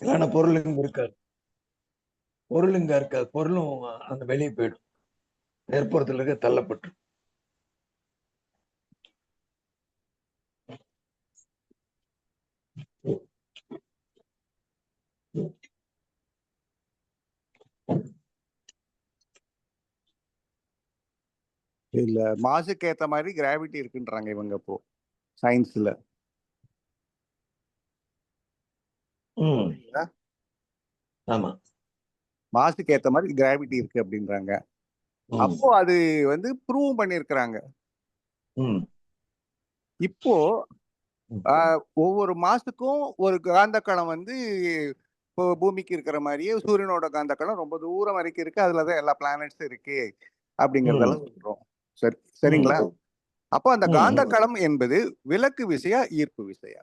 இல்லைன்னா பொருள் இங்க இருக்காது. பொருள் இங்க இருக்காது. பொருளும் அந்த வெளியே போயிடும். மேற்புறத்துல இருக்க தள்ளப்பட்டு. இல்ல மாசுக்கு ஏத்த மாதிரி கிராவிட்டி இருக்குன்றாங்க இவங்க இப்போ சயின்ஸ்ல. ஆமா, மாசுக்கு ஏத்த மாதிரி கிராவிட்டி இருக்கு அப்படின்றாங்க. அப்போ அது வந்து ப்ரூவ் பண்ணிருக்கிறாங்க. இப்போ ஒவ்வொரு மாசத்துக்கும் ஒரு காந்த களம் வந்து இப்போ பூமிக்கு இருக்கிற மாதிரியே சூரியனோட காந்த களம் ரொம்ப தூரம் வரைக்கும் இருக்கு. அதுலதான் எல்லா பிளானட்ஸும் இருக்கு அப்படிங்கறதெல்லாம் சொல்றோம். சரி, சரிங்களா? அப்போ அந்த காந்த களம் என்பது விலக்கு விசையா ஈர்ப்பு விசையா?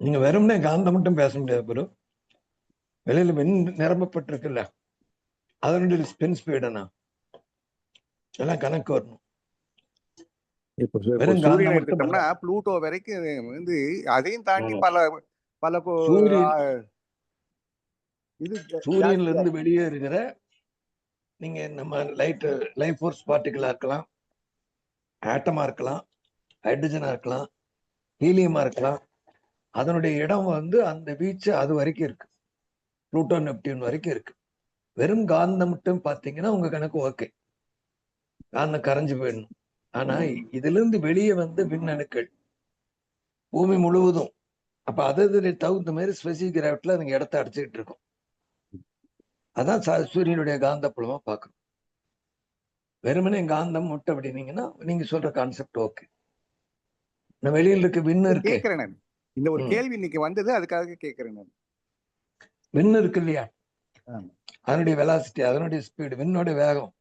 நீங்க வெறும்னே காந்தம் மட்டும் பேச முடியாது குரு. வெளியில மின் நிரம்பப்பட்டிருக்குல்ல, அதனுடைய ஸ்பின் ஸ்பீடுனா எல்லாம் கணக்கு வரணும். இப்போ சூரியன் எடுத்துட்டோம்னா புளூட்டோ வரைக்கும் வந்து அதையும் தாண்டி பல பல இது சூரியன்ல இருந்து வெளியே இருக்கிற நீங்க நம்ம லைஃப் ஃபோர்ஸ் பார்ட்டிகளா இருக்கலாம், ஆட்டமா இருக்கலாம், ஹைட்ரஜனா இருக்கலாம், ஹீலியமா இருக்கலாம். அதனுடைய இடம் வந்து அந்த வீச்சு அது வரைக்கும் இருக்கு. புளூட்டோ நெப்டியூன் வரைக்கும் இருக்கு. வெறும் காந்தம் மட்டும் பாத்தீங்கன்னா உங்க கணக்கு ஓகே, காந்தம் கரைஞ்சு போயிடணும். ஆனா இதுல இருந்து வெளியே வந்து விண்ணணுக்கள் பூமி முழுவதும், அப்ப அது தகுந்த மாதிரி ஸ்பெசிபிக் கிராவிட்டில அதுங்க இடத்த அடிச்சுக்கிட்டு இருக்கும். அதான் சூரியனுடைய காந்த புலமா பார்க்கணும். வெறுமனே காந்தம் முட்டை அப்படின்னீங்கன்னா நீங்க சொல்ற கான்செப்ட் ஓகே. நான் வெளியில இருக்க விண்ணு இருக்கு. கேட்கிறேன், இந்த ஒரு கேள்வி இன்னைக்கு வந்தது, அதுக்காக கேட்கிறேன். விண்ணு இருக்கு இல்லையா, அதனுடைய வெலாசிட்டி, அதனுடைய ஸ்பீடு, விண்ணோட வேகம்,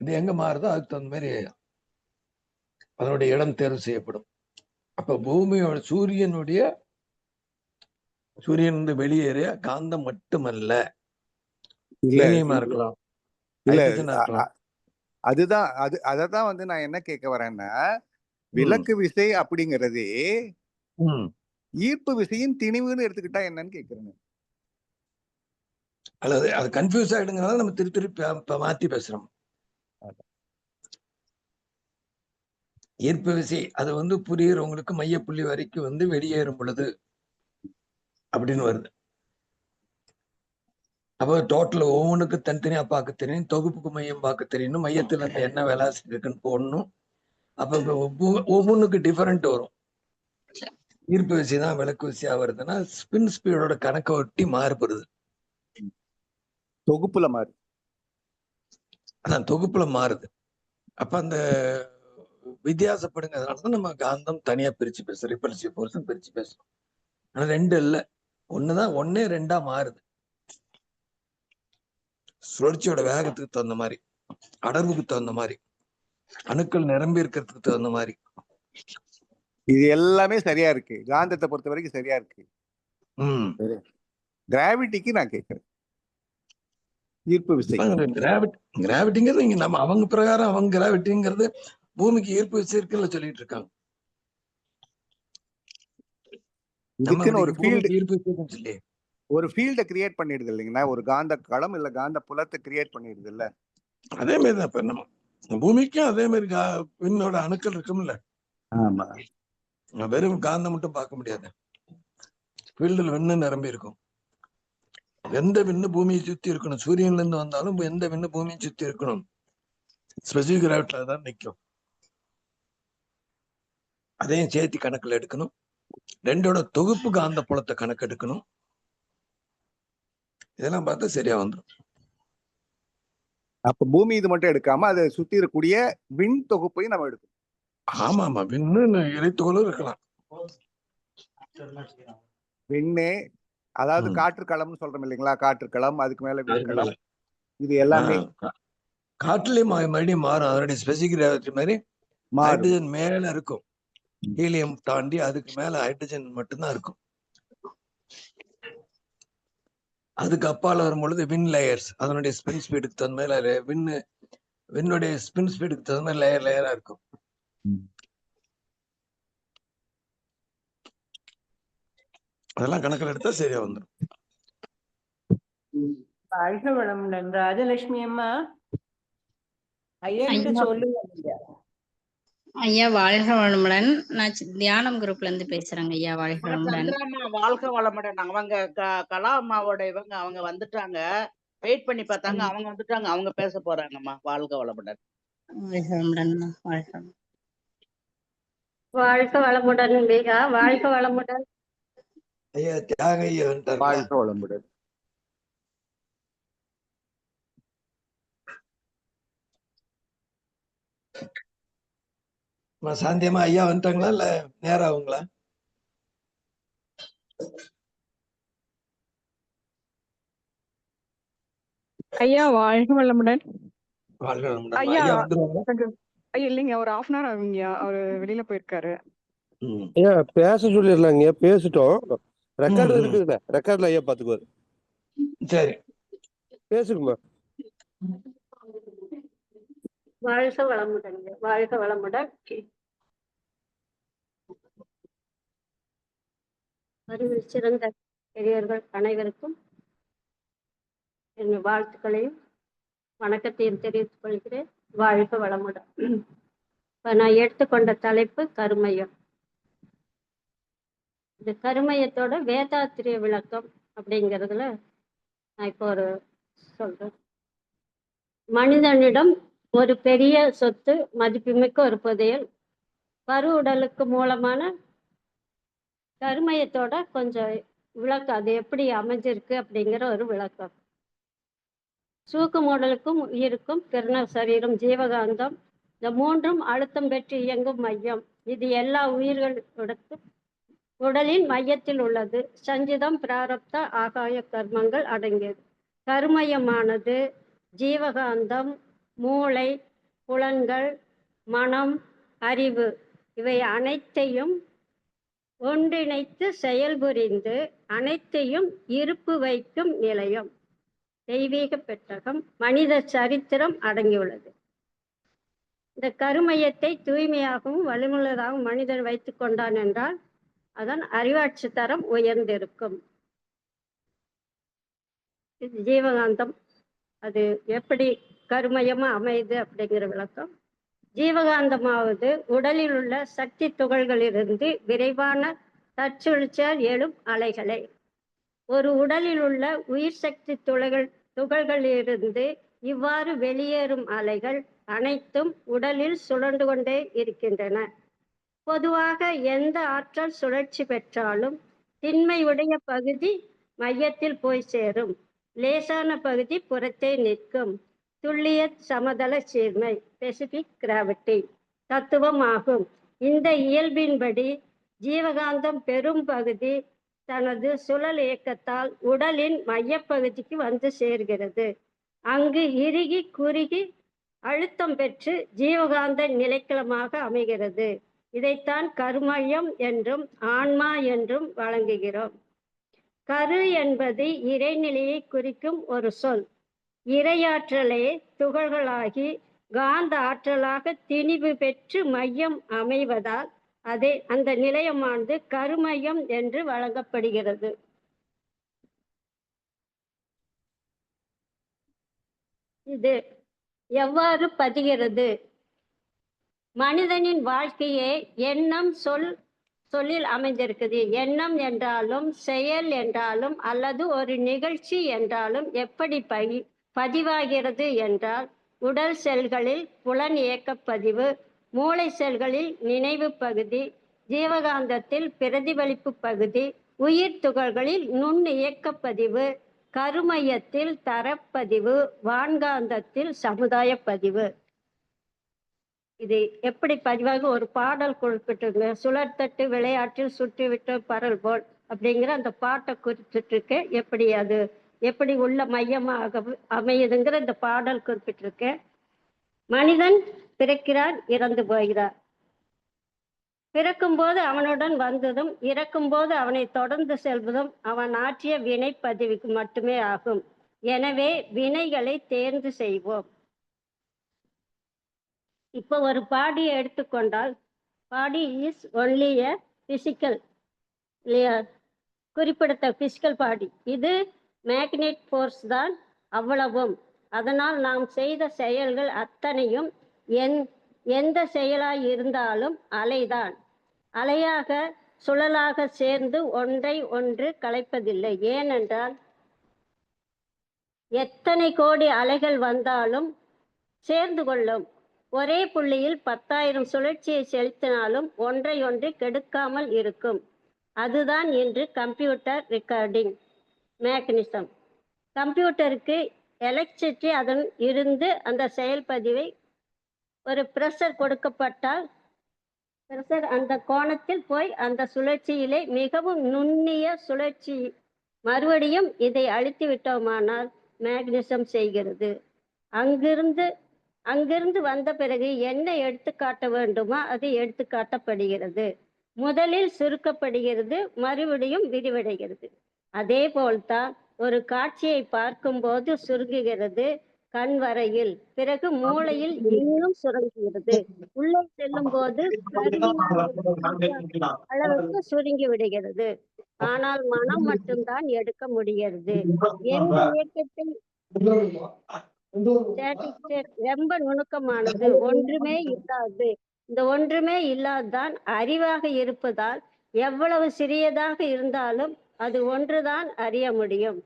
இது எங்க மாறுதோ அதுக்கு தகுந்த மாதிரி அதனுடைய இடம் தேர்வு செய்யப்படும். அப்ப பூமியோட சூரியன் வந்து வெளியேறிய காந்தம் மட்டுமல்ல, ஹீலியமா இருக்கலாம், ஹைட்ரஜனா இருக்கலாம். அதுதான் அததான் வந்து நான் என்ன கேட்க வரேன்னா, விலக்கு விசை அப்படிங்கிறது ஈர்ப்பு விசையின் திணிவுன்னு எடுத்துக்கிட்டா என்னன்னு கேட்கிறேன். அல்லது அது கன்ஃபியூஸ் ஆயிடுங்கிறத நம்ம திருப்பி மாத்தி பேசுறோம். ஈர்ப்பு விசை அது வந்து புரியுறவங்களுக்கு மையப்புள்ளி வரைக்கும் வந்து வெளியேறும் பொழுது அப்படின்னு வருது. அப்போ டோட்டல் ஒவ்வொன்றுக்கு தனித்தனியா பார்க்க தெரியும், தொகுப்புக்கு மையம் பார்க்க தெரியணும், மையத்துல இருந்து என்ன வெலாசிட்டி இருக்குன்னு போடணும். அப்ப ஒவ்வொன்றுக்கு டிஃபரெண்ட் வரும். ஈர்ப்பு விசை தான் விலக்கு விசையா வருதுன்னா ஸ்பின் ஸ்பீடோட கணக்கை ஒட்டி மாறுபடுது. தொகுப்புல மாறு, அதான் தொகுப்புல மாறுது. அப்ப அந்த வித்தியாசப்படுங்கிறதுனாலதான் நம்ம காந்தம் தனியா பிரிச்சு பேசுறோம், ரிப்பல்சிவ் ஃபோர்ஸ் பிரிச்சு பேசுறோம். ஆனா ரெண்டு இல்ல, ஒண்ணுதான், ஒன்னே ரெண்டா மாறுது. சுழற்சியோட வேகத்துக்கு தகுந்த மாதிரி, அடர்வுக்கு தகுந்த மாதிரி, அணுக்கள் நிரம்பி இருக்கிறதுக்கு தகுந்த மாதிரி. இது எல்லாமே சரியா இருக்கு, காந்தத்தை பொறுத்த வரைக்கும் சரியா இருக்கு. கிராவிட்டிக்கு நான் கேட்கிறேன், ஈர்ப்பு விசை. கிராவிட்டிங்கிறது இங்க நம்ம அவங்க பிரகாரம் அவங்க கிராவிட்டிங்கிறது பூமிக்கு ஈர்ப்பு விசை இருக்குல்ல சொல்லிட்டு இருக்காங்க. ஒரு ஃபீல்ட கிரியேட் பண்ணிடுது இல்லைங்களா, ஒரு காந்த களம் இல்ல காந்த புலத்தை கிரியேட் பண்ணிடுது இல்ல. அதே மாதிரிதான் இப்ப நம்ம பூமிக்கும் அதே மாதிரி விண்ணோட அணுக்கள் இருக்கும்ல. ஆமா, வெறும் காந்தம் மட்டும் பார்க்க முடியாது, ஃபீல்டுல விண்ணு நிரம்பி இருக்கும். எந்த விண்ணு பூமியை சுத்தி இருக்கணும், சூரியன்ல இருந்து வந்தாலும் எந்த விண்ணு பூமியை சுத்தி இருக்கணும், ஸ்பெசிபிக் கிராவிட்டில தான் நிற்கும். அதையும் சேர்த்து கணக்குல எடுக்கணும். ரெண்டோட தொகுப்பு காந்த புலத்தை கணக்கு எடுக்கணும். இதெல்லாம் பார்த்தா சரியா வந்துடும். அப்ப பூமி இது மட்டும் எடுக்காம அதை சுத்தி இருக்கக்கூடிய விண் தொகுப்பையும் நம்ம எடுக்கணும். ஆமா ஆமா, விண்ணு இறைத்துகளும் இருக்கலாம். விண்ணு அதாவது காற்று களம்னு சொல்றோம் இல்லைங்களா, காற்று களம், அதுக்கு மேல விண்கலம், இது எல்லாமே காற்றுலயும் மறுபடியும் மாறும். அதனுடைய ஸ்பெசிபிக் கிராவிட்டி மாதிரி ஹைட்ரஜன் மேல இருக்கும், ஹீலியம் தாண்டி அதுக்கு மேல ஹைட்ரஜன் மட்டும்தான் இருக்கும். அதுக்கு அப்பால வரும்பொழுது வின் லேயர்ஸ், அதனுடைய ஸ்பின் ஸ்பீடுக்கு தகுந்த மாதிரி விண்ணுடைய ஸ்பின் ஸ்பீடுக்கு தகுந்த மாதிரி லேயர் லேயரா இருக்கும். அதெல்லாம் கணக்கில் எடுத்தா சரியா வந்துடும். வாழ்க வளமுடன். ராஜலட்சுமி அம்மா ஐயா கிட்ட ஐயா சொல்லுங்க. நீங்க. ஐயா வாழ்க வளமுடன். நான் தியானம் குரூப்ல இருந்து பேசுறேங்க ஐயா. வாழ்க அம்மா வளமுடன். சந்திராம்மா வாழ்க வளமுடன். அவங்க கலா அம்மாவோட இவங்க அவங்க வந்துட்டாங்க. வெயிட் பண்ணி பார்த்தாங்க, அவங்க வந்துட்டாங்க, அவங்க பேச போறாங்கம்மா. வாழ்க வளமுடன். வாழ்க வளமுடன். வாழ்க வளமுடன். வாழ்க வளமுடன் மீரா. வாழ்க வளமுடன். ஐயா தியாக ஐயா வந்துட்டாருங்களா? வாழ்க வளமுடன். சாந்தியமா ஐயா வந்துட்டாங்களா இல்ல நேரம் ஆகுங்களா? ஐயா வாழ்க வளமுடன். வாழ்க வளமுடன். ஐயா ஐயா வந்துருவாங்க. ஐயா இல்லைங்க, ஒரு 1/2 hour ஆகுங்கய்யா. அவரு வெளியில போயிருக்காரு. ஐயா பேச சொல்லிடலாங்க. பேசிட்டோம். ரெக்கார்டு இருக்குதுல்ல, ரெக்கார்ட்ல ஐயா பாத்துக்குவாரு. சரி பேசுங்கம்மா. வாழ்க வளமுடன். வாழ்க வளமுடன். அறிவில் சிறந்த பெரியவர்கள் அனைவருக்கும் என் வாழ்த்துக்களையும் வணக்கத்தையும் தெரிவித்துக் கொள்கிறேன். வாழ்க வளமுடன். இப்ப நான் எடுத்துக்கொண்ட தலைப்பு கருமையம். இந்த கருமையத்தோட வேதாத்திரிய விளக்கம் அப்படிங்கிறதுல நான் இப்போ ஒரு சொல்றேன். மனிதனிடம் ஒரு பெரிய சொத்து, மதிப்புமிக்க ஒரு புதையல், கருவுடலுக்கு மூலமான கருமையத்தோட கொஞ்சம் விளக்கம், அது எப்படி அமைஞ்சிருக்கு அப்படிங்கிற ஒரு விளக்கம். சூக்கு மூடலுக்கும் உயிருக்கும் பிறன சரீரம், ஜீவகாந்தம், இந்த மூன்றும் அழுத்தம் பெற்று இயங்கும் மையம். இது எல்லா உயிர்களுக்கும் உடலின் மையத்தில் உள்ளது. சஞ்சிதம், பிராரப்த, ஆகாய கர்மங்கள் அடங்கியது. கருமையமானது ஜீவகாந்தம், மூளை, புலன்கள், மனம், அறிவு இவை அனைத்தையும் ஒன்றிணைத்து செயல்புரிந்து அனைத்தையும் இருப்பு வைக்கும் நிலையம். தெய்வீக பெட்டகம், மனித சரித்திரம் அடங்கியுள்ளது. இந்த கருமையத்தை தூய்மையாகவும் வலிமுள்ளதாகவும் மனிதன் வைத்து கொண்டான் என்றால் அதன் அறிவாட்சி தரம் உயர்ந்திருக்கும். இது ஜீவகாந்தம். அது எப்படி கருமையமா அமையுது அப்படிங்கிற விளக்கம். ஜீவகாந்தமாவது உடலில் உள்ள சக்தி துகள்களிலிருந்து விரைவான தற்சுழற்சியால் எழும் அலைகளை. ஒரு உடலில் உள்ள உயிர் சக்தி துகள்களிலிருந்து இவ்வாறு வெளியேறும் அலைகள் அனைத்தும் உடலில் சுழன்று கொண்டே இருக்கின்றன. பொதுவாக எந்த ஆற்றல் சுழற்சி பெற்றாலும் திண்மையுடைய பகுதி மையத்தில் போய் சேரும், லேசான பகுதி புறத்தே நிற்கும். துல்லிய சமதள சீர்மை, ஸ்பெசிபிக் கிராவிட்டி தத்துவம் ஆகும். இந்த இயல்பின்படி ஜீவகாந்தம் பெரும் பகுதி தனது சுழல் இயக்கத்தால் உடலின் மையப்பகுதிக்கு வந்து சேர்கிறது. அங்கு இறுகி குறுகி அழுத்தம் பெற்று ஜீவகாந்த நிலைக்களமாக அமைகிறது. இதைத்தான் கருமையம் என்றும் ஆன்மா என்றும் வழங்குகிறோம். கரு என்பது இறைநிலையை குறிக்கும் ஒரு சொல். இறையாற்றலே துகள்களாகி காந்த ஆற்றலாக திணிவு பெற்று மையம் அமைவதால் அந்த நிலையமானது கருமையம் என்று வழங்கப்படுகிறது. இது எவ்வாறு பதிகிறது? மனிதனின் வாழ்க்கையே எண்ணம் சொல்லில் அமைந்திருக்குது. எண்ணம் என்றாலும் செயல் என்றாலும் அல்லது ஒரு நிகழ்ச்சி என்றாலும் எப்படி பதிவாகிறது என்றால் உடல் செல்களில் புலன் இயக்க பதிவு, மூளை செல்களில் நினைவு பகுதி, ஜீவகாந்தத்தில் பிரதிபலிப்பு பகுதி, உயிர் துகள்களில் நுண் இயக்க பதிவு, கருமையத்தில் தரப்பதிவு, வான்காந்தத்தில் சமுதாய பதிவு. இது எப்படி பதிவாக ஒரு பாடல் குறிப்பிட்டிருங்க. சுழற்தட்டு விளையாட்டில் சுற்றிவிட்டு பரல் போல் அப்படிங்கிற அந்த பாட்டை குறிப்பிட்டிருக்கேன். எப்படி அது எப்படி உள்ள மையமாக அமையுதுங்கிற இந்த பாடல் குறிப்பிட்டிருக்கேன். மனிதன் பிறக்கிறான், இறந்து போகிறார். பிறக்கும்போது அவனுடன் வந்ததும் இறக்கும்போது அவனை தொடர்ந்து செல்வதும் அவன் ஆற்றிய வினை பதிவுக்கு மட்டுமே ஆகும். எனவே வினைகளை தேர்ந்து செய்வோம். இப்போ ஒரு பாடியை எடுத்துக்கொண்டால் body is only a physical இல்லையா? குறிப்பிடத்த பிசிக்கல் பாடி. இது மேக்னெட் ஃபோர்ஸ் தான் அவ்வளவும். அதனால் நாம் செய்த செயல்கள் அத்தனையும் எந்த செயலாய் இருந்தாலும் அலைதான். அலையாக சுழலாக சேர்ந்து ஒன்றை ஒன்று கலைப்பதில்லை. ஏனென்றால் எத்தனை கோடி அலைகள் வந்தாலும் சேர்ந்து கொள்ளும். ஒரே புள்ளியில் 10,000 சுழற்சியை செலுத்தினாலும் ஒன்றை ஒன்று கெடுக்காமல் இருக்கும். அதுதான் இன்று கம்ப்யூட்டர் ரெக்கார்டிங் மெக்கானிசம். கம்ப்யூட்டருக்கு எலக்ட்ரிசிட்டி அதன் இருந்து அந்த செயல்பதிவை ஒரு பிரஷர் கொடுக்கப்பட்டால் பிரஷர் அந்த கோணத்தில் போய் அந்த சுழற்சியிலே மிகவும் நுண்ணிய சுழற்சி மறுபடியும் இதை அழித்து விட்டோமானால் மேக்னிசம் செய்கிறது. அங்கிருந்து வந்த பிறகு என்ன எடுத்து காட்ட வேண்டுமோ அது எடுத்து காட்டப்படுகிறது. முதலில் சுருக்கப்படுகிறது, மறுபடியும் விரிவடைகிறது. அதே போல்தான் ஒரு காட்சியை பார்க்கும்போது சுருங்குகிறது கண் வரையில், பிறகு மூளையில் இன்னும் சுருங்குகிறது. உள்ளே செல்லும் போது அளவுக்கு சுருங்கி விடுகிறது. ஆனால் மனம் மட்டும்தான் எடுக்க முடிகிறது. எந்த இயக்கத்தில் ரொம்ப நுணுக்கமானது, ஒன்றுமே இல்லாது. இந்த ஒன்றுமே இல்லாதான் அறிவாக இருப்பதால் எவ்வளவு சிறியதாக இருந்தாலும் அது ஒன்றுதான் அறிய முடியும்.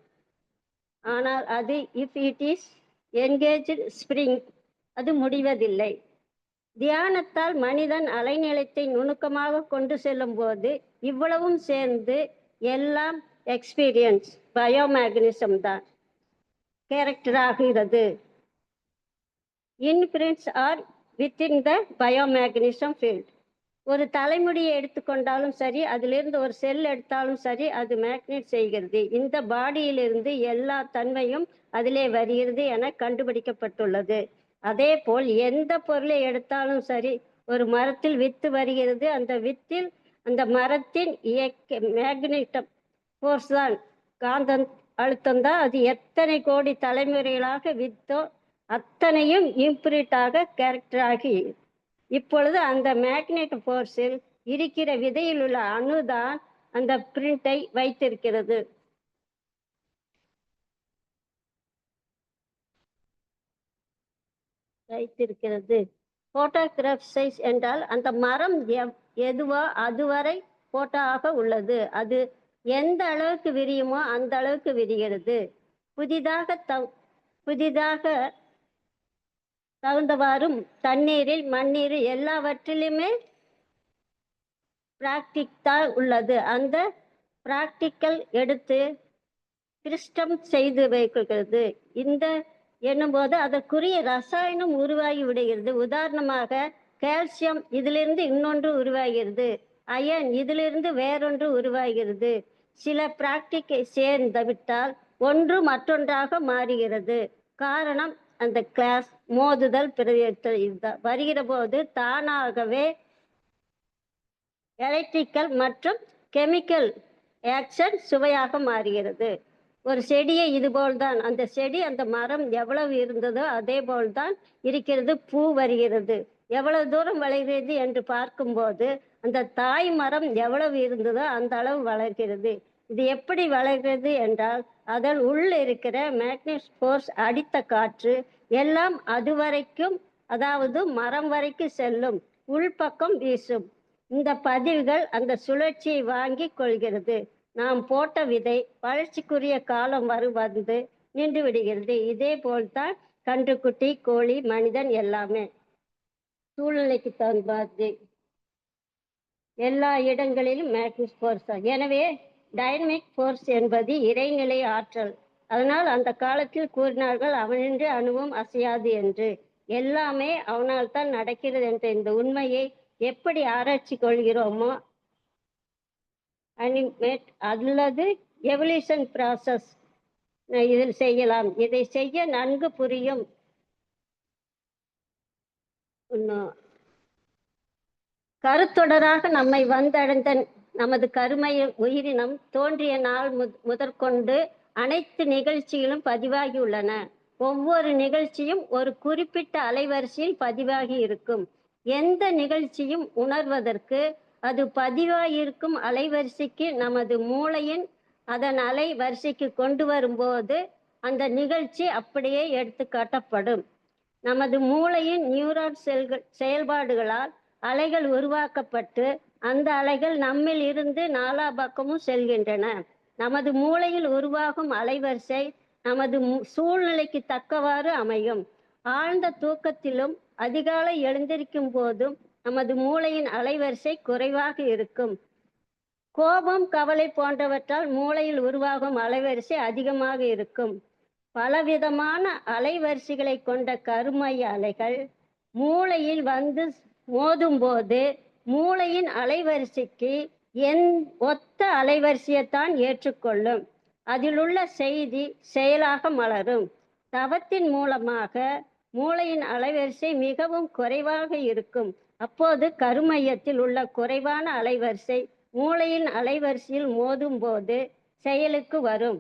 ஆனால் அது if it is engage spring அது முடிவதில்லை. தியானத்தால் மனிதன் அலைநிலையத்தை நுணுக்கமாக கொண்டு செல்லும் போது இவ்வளவும் சேர்ந்து எல்லாம் எக்ஸ்பீரியன்ஸ் பயோமேக்னிசம் தான் கேரக்டர் ஆகிறது. Inference are within the biomechanism field. ஒரு தலைமுடியை எடுத்துக்கொண்டாலும் சரி, அதிலிருந்து ஒரு செல் எடுத்தாலும் சரி, அது மேக்னெட் செய்கிறது. இந்த பாடியிலிருந்து எல்லா தன்மையும் அதிலே வருகிறது என கண்டுபிடிக்கப்பட்டுள்ளது. அதே போல் எந்த பொருளை எடுத்தாலும் சரி, ஒரு மரத்தில் வித்து வருகிறது. அந்த வித்தில் அந்த மரத்தின் மேக்னெட்டிக் ஃபோர்ஸ் தான், காந்த அழுத்தம் தான். அது எத்தனை கோடி தலைமுறைகளாக வித்தோ அத்தனையும் இம்ப்ரிண்டாக கேரக்டர் ஆகி இப்பொழுது அந்த மேக்னெட் ஃபோர்ஸில் இருக்கிற விதையில் உள்ள அணுதான் அந்த பிரிண்டை வைத்திருக்கிறது. போட்டோகிராஃப் சைஸ் என்றால் அந்த மரம் எதுவோ அதுவரை போட்டோவாக உள்ளது. அது எந்த அளவுக்கு விரியுமோ அந்த அளவுக்கு விரிகிறது. புதிதாக தகுந்தவாறும் தண்ணீரில் மண்ணீரில் எல்லாவற்றிலுமே பிராக்டிக்கல் உள்ளது. அந்த பிராக்டிக்கல் எடுத்து கிறிஸ்டம் செய்து வைக்கிறது. இந்த என்னும்போது அதற்குரிய ரசாயனம் உருவாகி விடுகிறது. உதாரணமாக கால்சியம் இதிலிருந்து இன்னொன்று உருவாகிறது, அயன் இதிலிருந்து வேறொன்று உருவாகிறது. சில பிராக்டிக்கை சேர்ந்து விட்டால் ஒன்று மற்றொன்றாக மாறுகிறது. காரணம் அந்த கிளாஸ் மோதுதல் வருகிற போது தானாகவே எலக்ட்ரிக்கல் மற்றும் கெமிக்கல் ஆக்ஷன் சுவையாக மாறுகிறது. ஒரு செடியை இதுபோல்தான், அந்த செடி அந்த மரம் எவ்வளவு இருந்ததோ அதே போல்தான் இருக்கிறது. பூ வருகிறது, எவ்வளவு தூரம் வளர்கிறது என்று பார்க்கும்போது அந்த தாய் மரம் எவ்வளவு இருந்ததோ அந்த அளவு வளர்கிறது. இது எப்படி வளர்கிறது என்றால் அதன் உள்ள இருக்கிற மேக்னெட் ஃபோர்ஸ் அடித்த காற்று எல்லாம் அது வரைக்கும், அதாவது மரம் வரைக்கும் செல்லும், உள்பக்கம் வீசும். இந்த பதிவுகள் அந்த சுழற்சியை வாங்கி கொள்கிறது. நாம் போட்ட விதை வளர்ச்சிக்குரிய காலம் வந்து நின்று விடுகிறது. இதே போல்தான் கன்றுக்குட்டி, கோழி, மனிதன் எல்லாமே சூழ்நிலைக்கு தகுந்த மாதிரி எல்லா இடங்களிலும் மேக்னெட் ஃபோர்ஸ். எனவே டைனமிக் ஃபோர்ஸ் என்பது இறைநிலை ஆற்றல். அதனால் அந்த காலத்தில் கூறினார்கள் அவனின்றி அணுவும் அசையாது என்று. எல்லாமே அவனால் தான் நடக்கிறது என்ற இந்த உண்மையை எப்படி ஆராய்ச்சி கொள்கிறோமோ அனிமேட் அல்லது எவல்யூஷன் ப்ராசஸ் இதில் செய்யலாம். இதை செய்ய நன்கு புரியும். கருத்தொடராக நம்மை வந்தடைந்த நமது கருமைய உயிரினம் தோன்றிய நாள் முதற்கொண்டு அனைத்து நிகழ்ச்சிகளும் பதிவாகி உள்ளன. ஒவ்வொரு நிகழ்ச்சியும் ஒரு குறிப்பிட்ட அலைவரிசையில் பதிவாகி இருக்கும். எந்த நிகழ்ச்சியும் உணர்வதற்கு அது பதிவாயிருக்கும் அலைவரிசைக்கு நமது மூளையின் அதன் அலை வரிசைக்கு கொண்டு வரும்போது அந்த நிகழ்ச்சி அப்படியே எடுத்து காட்டப்படும். நமது மூளையின் நியூரான் செல்கள் செயல்பாடுகளால் அலைகள் உருவாக்கப்பட்டு அந்த அலைகள் நம்மில் இருந்து நாலா பக்கமும் செல்கின்றன. நமது மூளையில் உருவாகும் அலைவரிசை நமது சூழ்நிலைக்கு தக்கவாறு அமையும். ஆழ்ந்த தூக்கத்திலும் அதிகாலை எழுந்திருக்கும் போதும் நமது மூளையின் அலைவரிசை குறைவாக இருக்கும். கோபம், கவலை போன்றவற்றால் மூளையில் உருவாகும் அலைவரிசை அதிகமாக இருக்கும். பலவிதமான அலைவரிசைகளை கொண்ட கருமைய அலைகள் மூளையில் வந்து மோதும் போது மூளையின் அலைவரிசைக்கு ஒத்த அலைவரிசையைத்தான் ஏற்றுக்கொள்ளும். அதில் உள்ள செய்தி செயலாக மலரும். தவத்தின் மூலமாக மூளையின் அலைவரிசை மிகவும் குறைவாக இருக்கும். அப்போது கருமையத்தில் உள்ள குறைவான அலைவரிசை மூளையின் அலைவரிசையில் மோதும் போது செயலுக்கு வரும்.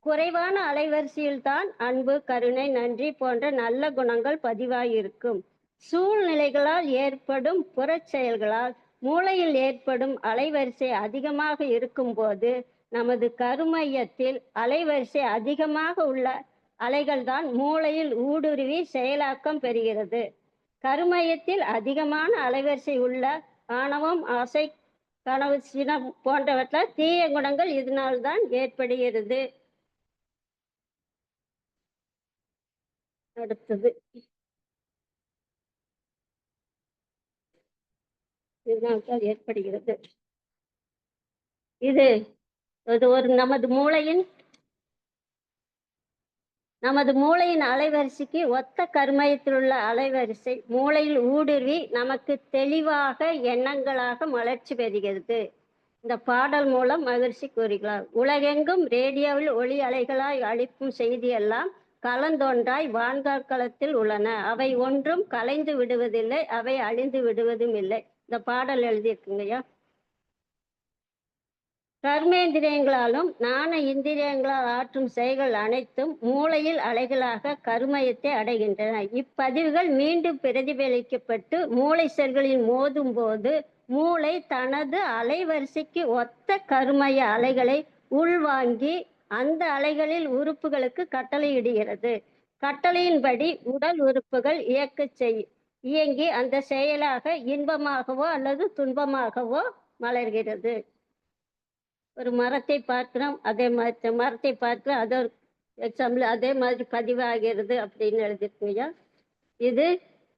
குறைவான அலைவரிசையில் தான் அன்பு, கருணை, நன்றி போன்ற நல்ல குணங்கள் பதிவாயிருக்கும். சூழ்நிலைகளால் ஏற்படும் புறச் செயல்களால் மூளையில் ஏற்படும் அலைவரிசை அதிகமாக இருக்கும் போது நமது கருமையத்தில் அலைவரிசை அதிகமாக உள்ள அலைகள் தான் மூளையில் ஊடுருவி செயலாக்கம் பெறுகிறது. கருமையத்தில் அதிகமான அலைவரிசை உள்ள ஆணவம், ஆசை, கனவு, சினம் போன்றவற்றால் தீய குணங்கள் இதனால்தான் ஏற்படுகிறது. அடுத்தது இதனால்தான் ஏற்படுகிறது. இது ஒரு நமது மூளையின் அலைவரிசைக்கு ஒத்த கருமையத்தில் உள்ள அலைவரிசை மூளையில் ஊடுருவி நமக்கு தெளிவாக எண்ணங்களாக மலர்ச்சி பெறுகிறது. இந்த பாடல் மூலம் மகிழ்ச்சி கூறுகிறார். உலகெங்கும் ரேடியோவில் ஒளி அலைகளாய் அளிக்கும் செய்தியெல்லாம் கலந்தொன்றாய் வான்காக்களத்தில் உள்ளன. அவை ஒன்றும் கலைந்து விடுவதில்லை, அவை அழிந்து விடுவதும் இல்லை. இந்த பாடல் எழுதியிருக்குங்கய்யா. கர்மேந்திரியங்களாலும் ஞான இந்திரியங்களால் ஆற்றும் செயல்கள் அனைத்தும் மூளையில் அலைகளாக கருமையத்தை அடைகின்றன. இப்பதிவுகள் மீண்டும் பிரதிபலிக்கப்பட்டு மூளை செல்களில் மோதும் போது மூளை தனது அலைவரிசைக்கு ஒத்த கருமைய அலைகளை உள்வாங்கி அந்த அலைகளில் உறுப்புகளுக்கு கட்டளையிடுகிறது. கட்டளையின்படி உடல் உறுப்புகள் இயங்கி அந்த செயலாக இன்பமாகவோ அல்லது துன்பமாகவோ மலர்கிறது. ஒரு மரத்தை பார்க்கிறோம், அதே மாதிரி மரத்தை பார்க்கிறோம், அது ஒரு எக்ஸாம்பிள் அதே மாதிரி பதிவாகிறது அப்படின்னு எழுதிருக்கீங்க. இது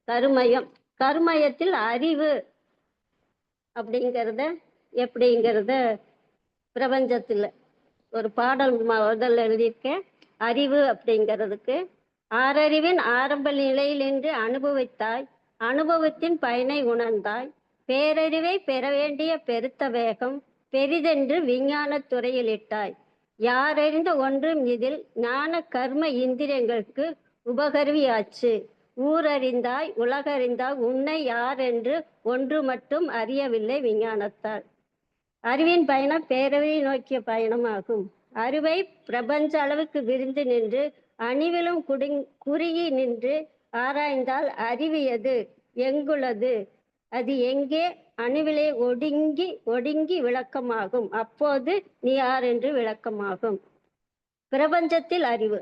கருமயம். கருமயத்தில் அறிவு அப்படிங்கிறத எப்படிங்கிறத பிரபஞ்சத்தில் ஒரு பாடல் முதல்ல எழுதியிருக்கேன். அறிவு அப்படிங்கிறதுக்கு ஆறறிவின் ஆரம்ப நிலையில் நின்று அனுபவித்தாய், அனுபவத்தின் பயனை உணர்ந்தாய், பேரறிவை பெற வேண்டிய பெருத்த வேகம் பெரிதென்று விஞ்ஞான துறையில் இட்டாய். யாரறிந்த ஒன்றும் இதில் ஞான கர்ம இந்திரியங்களுக்கு உபகருவியாச்சு. ஊரறிந்தாய், உலகறிந்தாய், உன்னை யார் என்று ஒன்று மட்டும் அறியவில்லை விஞ்ஞானத்தால். அறிவின் பயணம் பேரறிவை நோக்கிய பயணமாகும். அறிவை பிரபஞ்ச அளவுக்கு விரிந்து நின்று அணிவிலும் குறுகி நின்று ஆராய்ந்தால் அறிவு எது, எங்குள்ளது, அது எங்கே, அணுவிலே ஒடுங்கி விளக்கமாகும். அப்போது நீ யார் என்று விளக்கமாகும். பிரபஞ்சத்தில் அறிவு.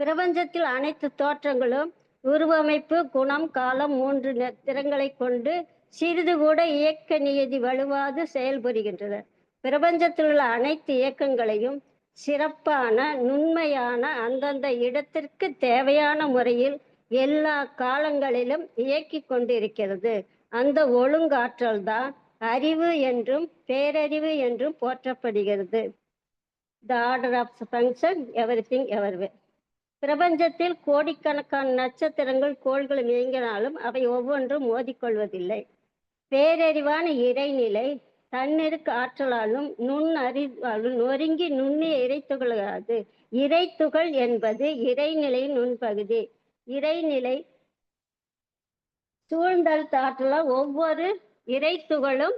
பிரபஞ்சத்தில் அனைத்து தோற்றங்களும் உருவமைப்பு, குணம், காலம் 3 திறங்களை கொண்டு சிறிது கூட இயக்க நியதி வலுவாது செயல்புரிகின்றன. பிரபஞ்சத்தில் உள்ள அனைத்து இயக்கங்களையும் சிறப்பான நுண்மையான அந்தந்த இடத்திற்கு தேவையான முறையில் எல்லா காலங்களிலும் இயக்கி கொண்டிருக்கிறது. அந்த ஒழுங்காற்றல் தான் அறிவு என்றும் பேரறிவு என்றும் போற்றப்படுகிறது. The order of function, everything, everywhere. பிரபஞ்சத்தில் கோடிக்கணக்கான நட்சத்திரங்கள் கோள்களும் இயங்கினாலும் அவை ஒவ்வொன்றும் மோதிக்கொள்வதில்லை. பேரறிவான இறைநிலை தன்னிருக்கு ஆற்றலாலும் நுண்ணறிவாலும் நொறுங்கி நுண்ணிய இறைத்துகளாது. இறைத்துகள் என்பது இறைநிலையின் நுண்பகுதி. இறைநிலை சூழ்ந்தல் ஆற்றலால் ஒவ்வொரு இறைத்துகளும்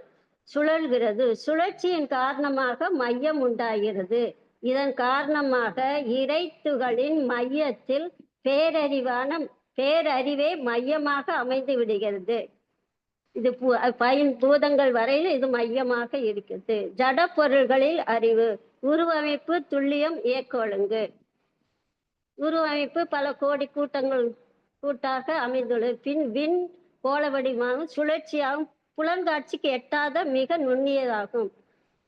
சுழல்கிறது. சுழற்சியின் காரணமாக மையம் உண்டாகிறது. இதன் காரணமாக இறைத்துகளின் மையத்தில் பேரறிவே மையமாக அமைந்து விடுகிறது. இது பூதங்கள் வரையில் இது மையமாக இருக்கிறது. ஜட பொருள்களில் அறிவு. உருவமைப்பு, துல்லியம், இயக்க ஒழுங்கு. உருவமைப்பு பல கோடி கூட்டாக அமைந்துள்ளது. பின் விண் கோள வடிவமாகவும் சுழற்சியாகவும் புலன்காட்சிக்கு எட்டாத மிக நுண்ணியதாகும்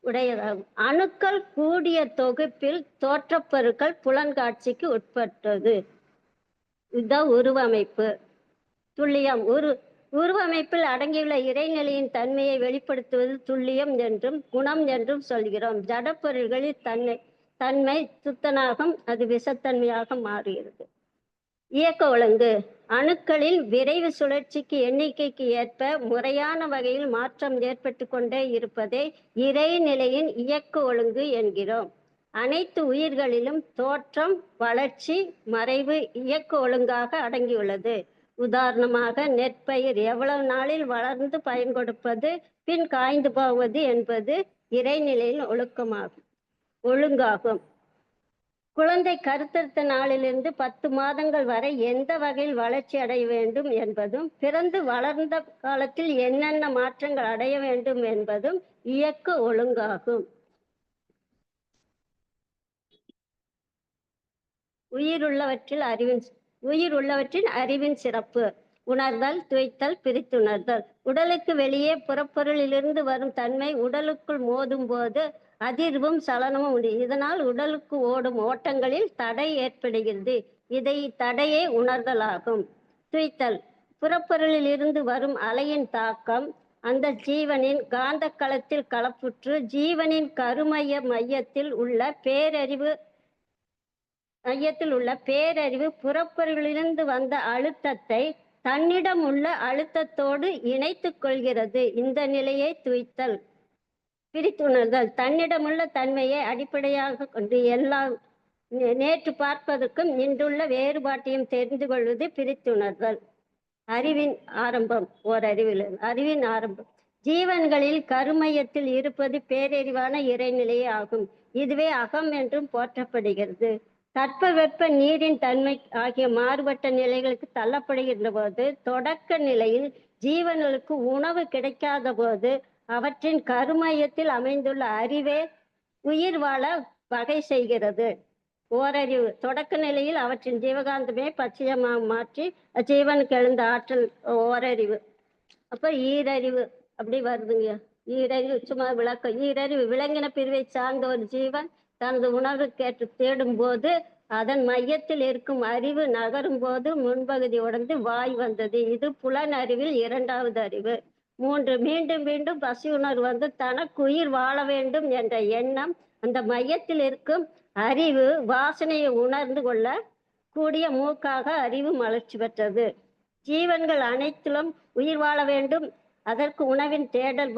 உடையதாகும். அணுக்கள் கூடிய தொகுப்பில் தோற்றப்பொருட்கள் புலன்காட்சிக்கு உட்பட்டது. இதுதான் உருவமைப்பு. துல்லியம் உருவமைப்பில் அடங்கியுள்ள இறைநிலையின் தன்மையை வெளிப்படுத்துவது துல்லியம் என்றும் குணம் என்றும் சொல்கிறோம். ஜடப்பொருள்களில் தன்மை துத்தநாகம், அது விஷத்தன்மையாக மாறுகிறது. இயக்க ஒழுங்கு அணுக்களில் விரைவு சுழற்சிக்கு எண்ணிக்கைக்கு ஏற்ப முறையான வகையில் மாற்றம் ஏற்பட்டு கொண்டே இருப்பதை இறைநிலையின் இயக்க ஒழுங்கு என்கிறோம். அனைத்து உயிர்களிலும் தோற்றம், வளர்ச்சி, மறைவு இயக்க ஒழுங்காக அடங்கியுள்ளது. உதாரணமாக நெற்பயிர் எவ்வளவு நாளில் வளர்ந்து பயன் கொடுப்பது, பின் காய்ந்து போவது என்பது இறைநிலையின் ஒழுங்காகும். குழந்தை கருத்தரித்த நாளிலிருந்து 10 மாதங்கள் வரை எந்த வகையில் வளர்ச்சி அடைய வேண்டும் என்பதும், பிறந்து வளர்ந்த காலத்தில் என்னென்ன மாற்றங்கள் அடைய வேண்டும் என்பதும் இயக்க ஒழுங்காகும். உயிர் உள்ளவற்றின் அறிவின் சிறப்பு. உணர்தல், துய்த்தல், பிரித்துணர்தல். உடலுக்கு வெளியே புறப்பொருளிலிருந்து வரும் தன்மை உடலுக்குள் மோதும் போது அதிர்வும் சலனமும் உண்டு. இதனால் உடலுக்கு ஓடும் ஓட்டங்களில் தடை ஏற்படுகிறது. தடையே உணர்தலாகும். துய்த்தல் புறப்பொருளில் இருந்து வரும் அலையின் தாக்கம் அந்த ஜீவனின் காந்த களத்தில் கலப்புற்று ஜீவனின் கருமைய மையத்தில் உள்ள பேரறிவு புறப்பொருளிலிருந்து வந்த அழுத்தத்தை தன்னிடம் உள்ள அழுத்தத்தோடு இணைத்துக் கொள்கிறது. இந்த நிலையை துய்த்தல். பிரித்துணர்தல் தன்னிடமுள்ள தன்மையை அடிப்படையாக கொண்டு நேற்று பார்ப்பதற்கும் இன்றுள்ள வேறுபாட்டையும் தெரிந்து கொள்வது பிரித்துணர்தல். அறிவின் ஆரம்பம். அறிவின் ஆரம்பம். ஜீவன்களில் கருமையத்தில் இருப்பது பேரறிவான இறைநிலையே ஆகும். இதுவே அகம் என்றும் போற்றப்படுகிறது. தட்பவெப்ப நீரின் தன்மை ஆகிய மாறுபட்ட நிலைகளுக்கு தள்ளப்படுகின்ற போது, தொடக்க நிலையில் ஜீவன்களுக்கு உணவு கிடைக்காத போது அவற்றின் கருமையத்தில் அமைந்துள்ள அறிவே உயிர் வாழ வகை செய்கிறது. ஓரறிவு தொடக்க நிலையில் அவற்றின் ஜீவகாந்தமே பச்சையமாக மாற்றி ஜீவனுக்கு எழுந்த ஆற்றல் ஓரறிவு. அப்ப ஈரறிவு அப்படி வருதுங்க. ஈரறிவு சும்மா விளக்கம். ஈரறிவு விலங்கின பிரிவை சார்ந்த ஒரு ஜீவன் தனது உணவு கேட்டு தேடும் போது அதன் மையத்தில் இருக்கும் அறிவு நகரும் போது முன்பகுதி உடைந்து வாய் வந்தது. இது புலன் அறிவில் 2வது அறிவு. 3 மீண்டும் மீண்டும் பசி உணர்வு வந்து தனக்கு உயிர் வாழ வேண்டும் என்ற எண்ணம் அந்த மையத்தில் இருக்கும் அறிவு வாசனையை உணர்ந்து கொள்ள கூடிய மூக்காக அறிவு மலர்ச்சி பெற்றது. ஜீவன்கள் அனைத்திலும் உயிர் வாழ வேண்டும், அதற்கு உணவின் தேடல்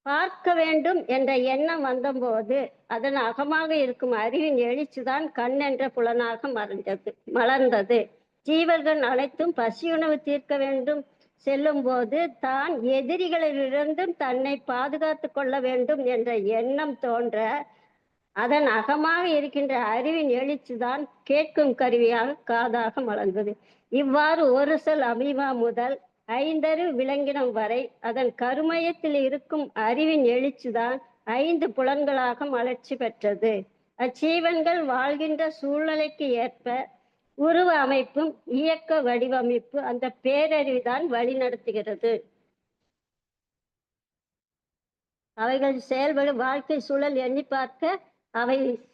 பார்க்க வேண்டும் என்ற எண்ணம் வந்தபோது அதன் அகமாக இருக்கும் அறிவின் எழுச்சிதான் கண் என்ற புலனாக மலர்ந்தது. ஜீவர்கள் அனைத்தும் பசியுணவு தீர்க்க வேண்டும் செல்லும் போது தான் எதிரிகளிலிருந்தும் தன்னை பாதுகாத்து கொள்ள வேண்டும் என்ற எண்ணம் தோன்ற அதன் அகமாக இருக்கின்ற அறிவின் எழுச்சிதான் கேட்கும் கருவியாக காதாக மலர்ந்தது. இவ்வாறு ஒரு சொல் அமீபா முதல் 5 அறிவு விலங்கினம் வரை அதன் கருமையத்தில் இருக்கும் அறிவின் எழுச்சிதான் 5 புலன்களாக மலர்ச்சி பெற்றது. அச்சீவன்கள் வாழ்கின்ற சூழ்நிலைக்கு ஏற்ப உருவ அமைப்பும் இயக்க வடிவமைப்பு அந்த பேரறிவுதான் வழி நடத்துகிறது. அவைகள் செயல்படும் வாழ்க்கை சூழல்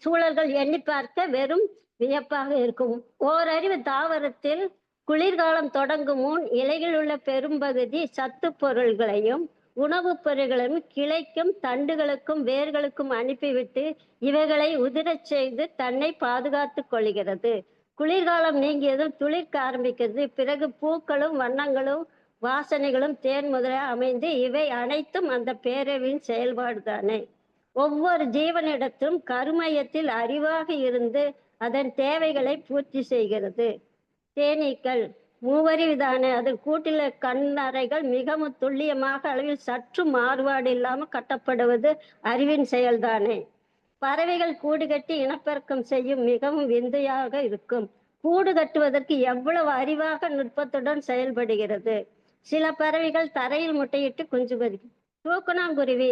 சூழல்கள் எண்ணி பார்க்க வெறும் வியப்பாக இருக்கும். ஓரறிவு தாவரத்தில் குளிர்காலம் தொடங்கும் முன் இலையில் உள்ள பெரும்பகுதி சத்து பொருள்களையும் உணவுப் பொருள்களையும் கிளைக்கும் தண்டுகளுக்கும் வேர்களுக்கும் அனுப்பிவிட்டு இவைகளை உதிரச் செய்து தன்னை பாதுகாத்து கொள்கிறது. குளிர்காலம் நீங்கியதும் துளிர்க்க ஆரம்பிக்கிறது. பிறகு பூக்களும் வண்ணங்களும் வாசனைகளும் தேன் முதல அமைந்து இவை அனைத்தும் அந்த பேரறிவின் செயல்பாடுதானே. ஒவ்வொரு ஜீவனிடத்தும் கருமையத்தில் அறிவாக இருந்து அதன் தேவைகளை பூர்த்தி செய்கிறது. தேனீக்கள் மூவறிவுதானே. அதன் கூட்டில கண்ணறைகள் மிகவும் துல்லியமாக அளவில் சற்று மாறுபாடு இல்லாமல் கட்டப்படுவது அறிவின் செயல்தானே. பறவைகள் கூடு கட்டி இனப்பெருக்கம் செய்யும் மிகவும் விந்தையாக இருக்கும். கூடு கட்டுவதற்கு எவ்வளவு அறிவாக நுட்பத்துடன் செயல்படுகிறது. சில பறவைகள் தரையில் முட்டையிட்டு குஞ்சு பொரிக்கும். தூக்கணாங்குருவி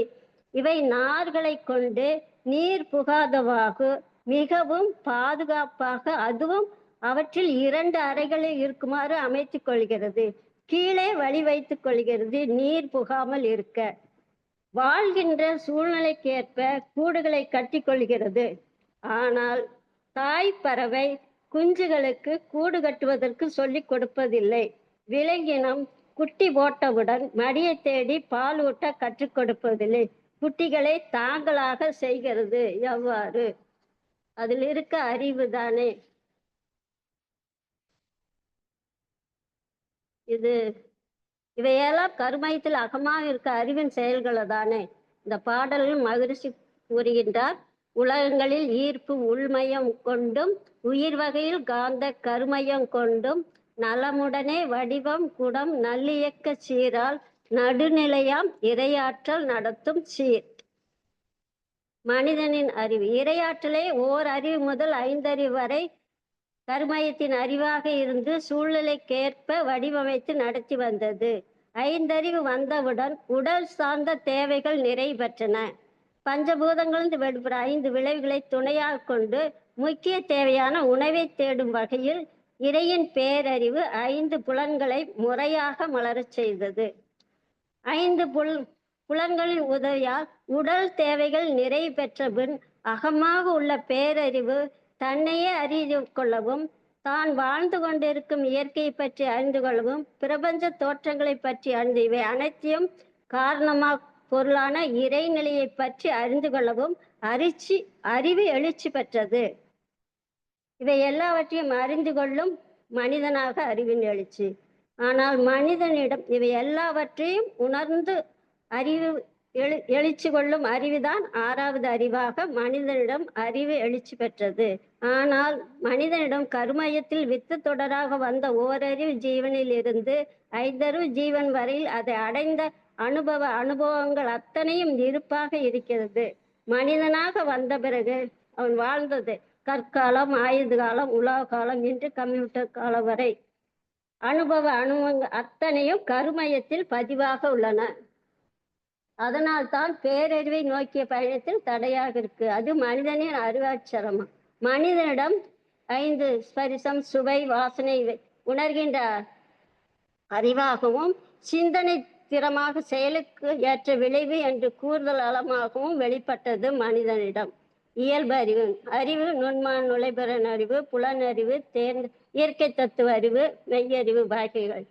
இவை நார்களை கொண்டு நீர் புகாதவாக மிகவும் பாதுகாப்பாக, அதுவும் அவற்றில் 2 அறைகளில் இருக்குமாறு அமைத்துக் கொள்கிறது. கீழே வழி வைத்துக் கொள்கிறது நீர் புகாமல் இருக்க. வாழ்கின்ற சூழ்நிலைக்கேற்ப கூடுகளை கட்டிக்கொள்கிறது. ஆனால் தாய் பறவை குஞ்சுகளுக்கு கூடு கட்டுவதற்கு சொல்லிக் கொடுப்பதில்லை. விலங்கினம் குட்டி போட்டவுடன் மடியை தேடி பால் ஊட்ட கற்றுக் கொடுப்பதில்லை. குட்டிகளை தாங்களாக செய்கிறது. எவ்வாறு? அதில் இருக்க அறிவு தானே இது. இவையெல்லாம் கருமையத்தில் அகமாக இருக்க அறிவின் செயல்களை தானே. இந்த பாடலில் மகரிஷி கூறுகின்றார், உலகங்களில் ஈர்ப்பு உள்மயம் கொண்டும் உயிர் வகையில் காந்த கருமையம் கொண்டும் நலமுடனே வடிவம் குடம் நல்லியக்க சீரால் நடுநிலையாம் இரையாற்றல் நடத்தும் சீர். மனிதனின் அறிவு இரையாற்றலே ஓர் அறிவு முதல் 5 அறிவு வரை கருமையத்தின் அறிவாக இருந்து சூழ்நிலைக்கேற்ப வடிவமைத்து நடத்தி வந்தது. 5 அறிவு வந்தவுடன் உடல் சார்ந்த தேவைகள் நிறைவேற்றன. பஞ்சபூதங்களிலிருந்து வெளிப்பட 5 விளைவுகளை துணையாக கொண்டு முக்கிய தேவையான உணவை தேடும் வகையில் இறையின் பேரறிவு 5 புலன்களை முறையாக மலரச் செய்தது. 5 புலன்களின் உதவியால் உடல் தேவைகள் நிறைவு பெற்ற பின் அகமாக உள்ள பேரறிவு தன்னையே அறிந்து கொள்ளவும், தான் வாழ்ந்து கொண்டிருக்கும் இயற்கையை பற்றி அறிந்து கொள்ளவும், பிரபஞ்ச தோற்றங்களை பற்றி அறிந்து இவை அனைத்தையும் காரணமாக பொருளான இறைநிலையை பற்றி அறிந்து கொள்ளவும் அறிவு எழுச்சி பெற்றது. இவை எல்லாவற்றையும் அறிந்து கொள்ளும் மனிதனாக அறிவின் எழுச்சி. ஆனால் மனிதனிடம் இவை எல்லாவற்றையும் உணர்ந்து எழுச்சி கொள்ளும் அறிவுதான் 6வது அறிவாக மனிதனிடம் அறிவு எழுச்சி பெற்றது. ஆனால் மனிதனிடம் கருமையத்தில் வித்து தொடராக வந்த ஓரறிவு ஜீவனில் இருந்து 5 அறிவு ஜீவன் வரையில் அதை அடைந்த அனுபவங்கள் அத்தனையும் இருப்பாக இருக்கிறது. மனிதனாக வந்த பிறகு அவன் வாழ்ந்தது கற்காலம், ஆயுத காலம், உலக காலம் என்று கம்ப்யூட்டர் காலம் வரை அனுபவங்கள் அத்தனையும் கருமையத்தில் பதிவாக உள்ளன. அதனால் தான் பேரறிவை நோக்கிய பயணத்தில் தடையாக இருக்கு. அது மனிதனின் அறிவாட்சரமா. மனிதனிடம் 5 ஸ்பரிசம், சுவை, வாசனை உணர்கின்ற அறிவாகவும் சிந்தனை திறமாக செயலுக்கு ஏற்ற விளைவு என்று கூறுதல் அளமாகவும் வெளிப்பட்டது மனிதனிடம். இயல்பு அறிவு நுண்மான நுழைபெறன் அறிவு, புலனறிவு, இயற்கை தத்துவ அறிவு, மெய்யறிவு பாக்கிகள்.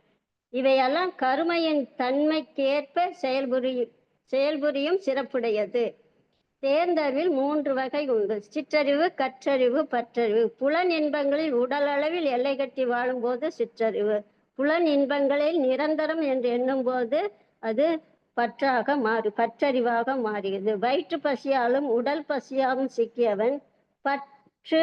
இவையெல்லாம் கருமையின் தன்மைக்கேற்ப செயல்புரியும் சிறப்புடையது. தேர்ந்தறிவில் 3 வகை உண்டு. சிற்றறிவு, கற்றறிவு, பற்றறிவு. புலன் இன்பங்களில் உடல் அளவில் எல்லை கட்டி வாழும் போது சிற்றறிவு. புலன் இன்பங்களில் நிரந்தரம் என்று எண்ணும் போது அது பற்றறிவாக மாறுகிறது. வயிற்று பசியாலும் உடல் பசியாலும் சிக்கியவன் பற்று,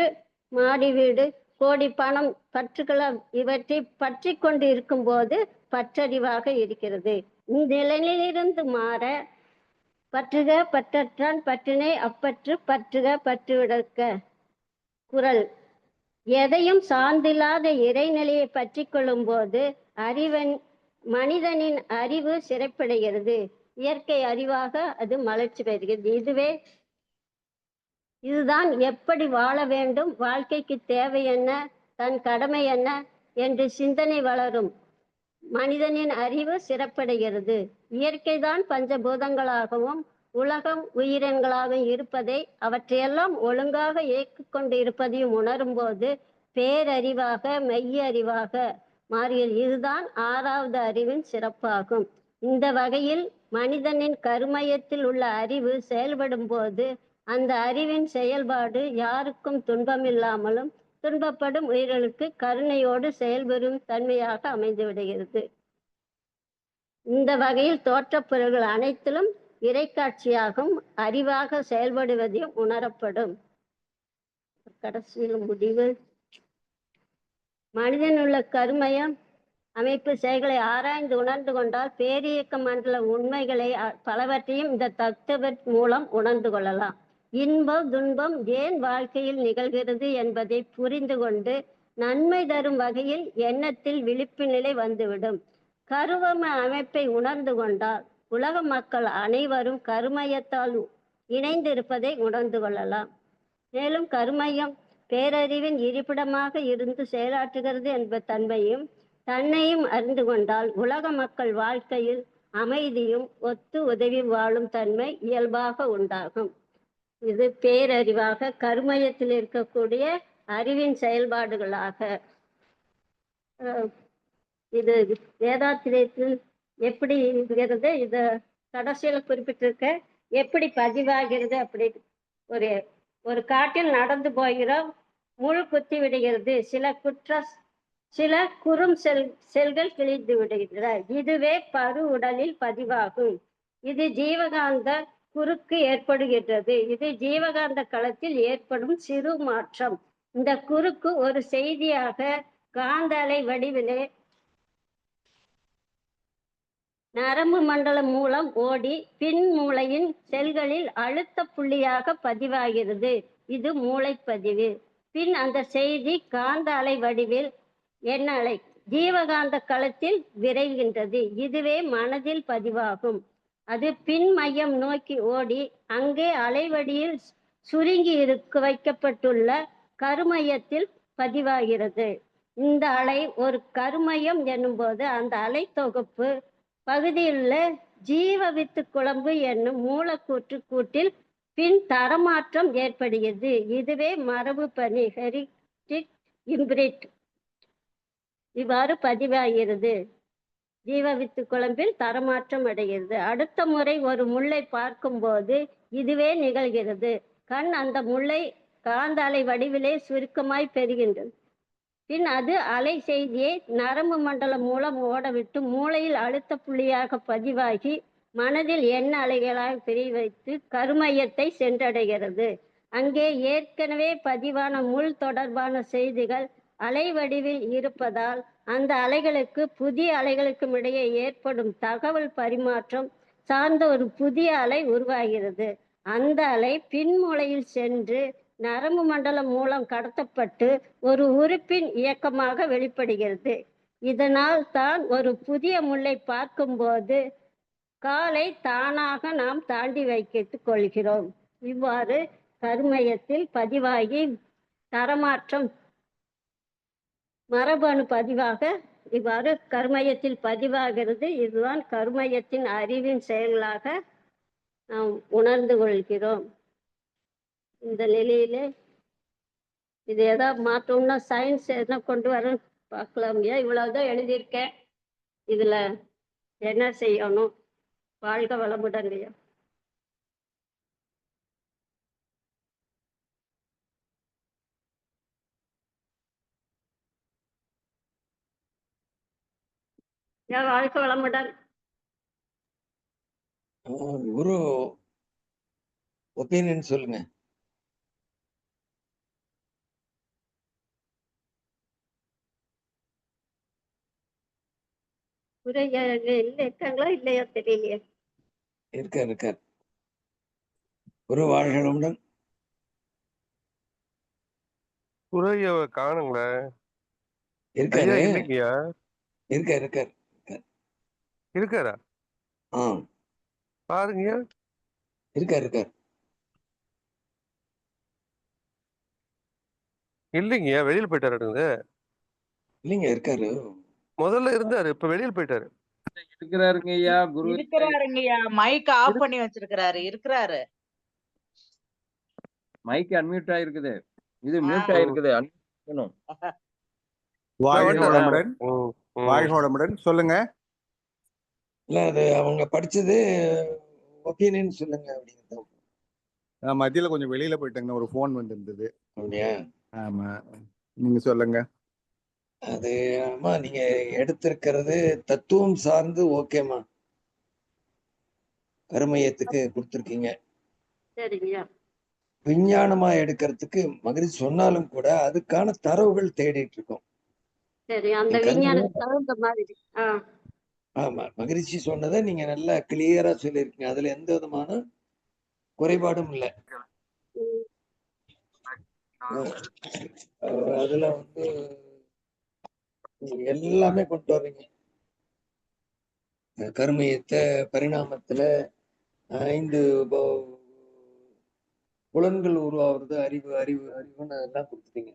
மாடி வீடு, கோடி பணம், பற்றுக்களை இவற்றை பற்றி கொண்டு இருக்கும் போது பற்றறிவாக இருக்கிறது. இந்நிலையிலிருந்து மாற பற்றுக பற்றற்றான் பற்றினை அப்பற்று பற்றுக பற்றுவிடற்க. குறள். எதையும் சார்ந்தில்லாத இறைநிலையை பற்றி கொள்ளும் போது மனிதனின் அறிவு சிறப்படைகிறது. இயற்கை அறிவாக அது மலர்ச்சி பெறுகிறது. இதுதான் எப்படி வாழ வேண்டும், வாழ்க்கைக்கு தேவை என்ன, தன் கடமை என்ன என்று சிந்தனை வளரும் மனிதனின் அறிவு சிறப்படைகிறது. இயற்கைதான் பஞ்சபூதங்களாகவும் உலகம் உயிரினங்களாகவும் இருப்பதை, அவற்றையெல்லாம் ஒழுங்காக இயக்கிக் கொண்டு இருப்பதையும் உணரும் போது பேரறிவாக மெய்யறிவாக மாறுகிறது. இதுதான் 6வது அறிவின் சிறப்பாகும். இந்த வகையில் மனிதனின் கருமையத்தில் உள்ள அறிவு செயல்படும் போது அந்த அறிவின் செயல்பாடு யாருக்கும் துன்பமில்லாமலும் துன்பப்படும் உயிர்களுக்கு கருணையோடு செயல்பெறும் தன்மையாக அமைந்து விடுகிறது. இந்த வகையில் தோற்றப்பொருள்கள் அனைத்திலும் இறைக்காட்சியாகவும் அறிவாக செயல்படுவதையும் உணரப்படும். கடைசியில் முடிவு. மனிதனுள்ள கருமையம் அமைப்பு செயல்களை ஆராய்ந்து உணர்ந்து கொண்டால் பேரியக்க மண்டல உண்மைகளை பலவற்றையும் இந்த தத்துவ மூலம் உணர்ந்து கொள்ளலாம். இன்பம் துன்பம் ஏன் வாழ்க்கையில் நிகழ்கிறது என்பதை புரிந்து கொண்டு நன்மை தரும் வகையில் எண்ணத்தில் விழிப்பு நிலை வந்துவிடும். கருவம அமைப்பை உணர்ந்து கொண்டால் உலக மக்கள் அனைவரும் கருமையத்தால் இணைந்திருப்பதை உணர்ந்து கொள்ளலாம். மேலும் கருமையம் பேரறிவின் இருப்பிடமாக இருந்து செயலாற்றுகிறது என்ற தன்மையும் தன்னையும் அறிந்து கொண்டால் உலக மக்கள் வாழ்க்கையில் அமைதியும் ஒத்து உதவி வாழும் தன்மை இயல்பாக உண்டாகும். இது பேரறிவாக கருமையத்தில் இருக்கக்கூடிய அறிவின் செயல்பாடுகளாக இது வேதாத்திரியத்தில் எப்படி இருக்கிறது, இத கடைசியில குறிப்பிட்டிருக்க எப்படி பதிவாகிறது. அப்படி ஒரு காட்டில் நடந்து போகிறோம், முள் குத்தி விடுகிறது, சில குறும் செல்கள் கிழிந்து விடுகின்றன. இதுவே பரு உடலில் பதிவாகும். இது ஜீவகாந்த குறுக்கு ஏற்படுகின்றது. இது ஜீவகாந்த களத்தில் ஏற்படும் சிறு மாற்றம். இந்த குறுக்கு ஒரு செய்தியாக காந்த அலை வடிவிலே நரம்பு மண்டலம் மூலம் ஓடி பின் மூளையின் செல்களில் அழுத்த புள்ளியாக பதிவாகிறது. இது மூளைப்பதிவு. பின் அந்த செய்தி காந்த அலை வடிவில் எண்ணலை ஜீவகாந்த களத்தில் விரைகின்றது. இதுவே மனதில் பதிவாகும். அது பின் மையம் நோக்கி ஓடி அங்கே அலைவடியில் சுருங்கி வைக்கப்பட்டுள்ள கருமையத்தில் பதிவாகிறது. இந்த அலை ஒரு கருமையம் என்னும் போது அந்த அலை தொகுப்பு பகுதியுள்ள ஜீவவித்து குழம்பு என்னும் மூலக்கூற்று கூட்டில் பின் தரமாற்றம் ஏற்படுகிறது. இதுவே மரபு பணி ஹெரிடிக் இம்பிரிட் இவ்வாறு பதிவாகிறது. ஜீவவித்து குழம்பில் தரமாற்றம் அடைகிறது. அடுத்த முறை ஒரு முள்ளை பார்க்கும் போது இதுவே நிகழ்கிறது. கண் அந்த முள்ளை காந்த அலை வடிவிலே சுருக்கமாய் பெறுகின்றது. பின் அது அலை செய்தியை நரம்பு மண்டலம் மூலம் ஓடவிட்டு மூளையில் அழுத்த புள்ளியாக பதிவாகி மனதில் எண்ண அலைகளாக பிரிவைத்து கருமையத்தை சென்றடைகிறது. அங்கே ஏற்கனவே பதிவான முள் தொடர்பான செய்திகள் அலை வடிவில் இருப்பதால் அந்த அலைகளுக்கு புதிய அலைகளுக்கும் இடையே ஏற்படும் தகவல் பரிமாற்றம் சார்ந்த ஒரு புதிய அலை உருவாகிறது. அந்த அலை பின்மூளையில் சென்று நரம்பு மண்டலம் மூலம் கடத்தப்பட்டு ஒரு உறுப்பின் இயக்கமாக வெளிப்படுகிறது. இதனால் தான் ஒரு புதிய முள்ளை பார்க்கும்போது காலை தானாக நாம் தாண்டி வைத்துக் கொள்கிறோம். இவ்வாறு கருமையத்தில் பதிவாகி தரமாற்றம் மரபணு பதிவாக இவ்வாறு கருமையத்தில் பதிவாகிறது. இதுதான் கருமையத்தின் அறிவின் செயல்களாக நாம் உணர்ந்து கொள்கிறோம். இந்த நிலையிலே இது ஏதாவது மாற்றம்னா சயின்ஸ் எதனா கொண்டு வர பார்க்கலாம். இவ்வளவுதான் எழுதியிருக்கேன். இதுல என்ன செய்யணும்? வாழ்க வளமுடன். வாழ்க வளமுடன். குரு ஒப்பீனியன் சொல்லுங்க. இருக்காங்களா இல்லையா தெரியலையே. இருக்கார். குரு வாழ்க வளமுடன். குறையவ காணுங்களே. இருக்காரு. இல்லைங்கய்யா. இருக்காரா? பாருங்க. இருக்கார். இல்லைங்கய்யா, வெளியில போயிட்டாரு. இல்லைங்க, இருக்காரு. முதல்ல இருந்தாரு, இப்ப வெளியில போயிட்டாரு. இருக்கிறாருங்கய்யா. குரு இருக்கிறாருங்கய்யா. மைக் ஆஃப் பண்ணி வச்சிருக்கிறாரு. இருக்கிறாரு. மைக் அன்மியூட் ஆயிருக்குது. இது மியூட் ஆயிருக்குது. வாழ்க வளமுடன். சொல்லுங்க. இல்ல, அது அவங்க படிச்சது ஒப்பீனியன் சொல்லுங்க அப்படிங்கிறது. மத்தியில கொஞ்சம் வெளியில போயிட்டாங்க, ஒரு போன் வந்திருந்தது. அப்படியா? ஆமா, நீங்க சொல்லுங்க. அது ஆமா, நீங்க எடுத்திருக்கிறது தத்துவம் சார்ந்து ஓகேமா, கருமையத்துக்கு கொடுத்துருக்கீங்க. விஞ்ஞானமா எடுக்கிறதுக்கு மகிழ்ச்சி சொன்னாலும் கூட அதுக்கான தரவுகள் தேடிட்டு இருக்கோம். ஆமா, மகிழ்ச்சி சொன்னதை நீங்க நல்லா கிளியரா சொல்லியிருக்கீங்க. அதுல எந்த விதமான குறைபாடும் இல்லை. அதுல எல்லாமே கொண்டு வர்றீங்க. கருமையத்தை பரிணாமத்துல 5 புலன்கள் உருவாகிறது, அறிவு அறிவு அறிவுன்னு அதெல்லாம் கொடுத்துட்டீங்க.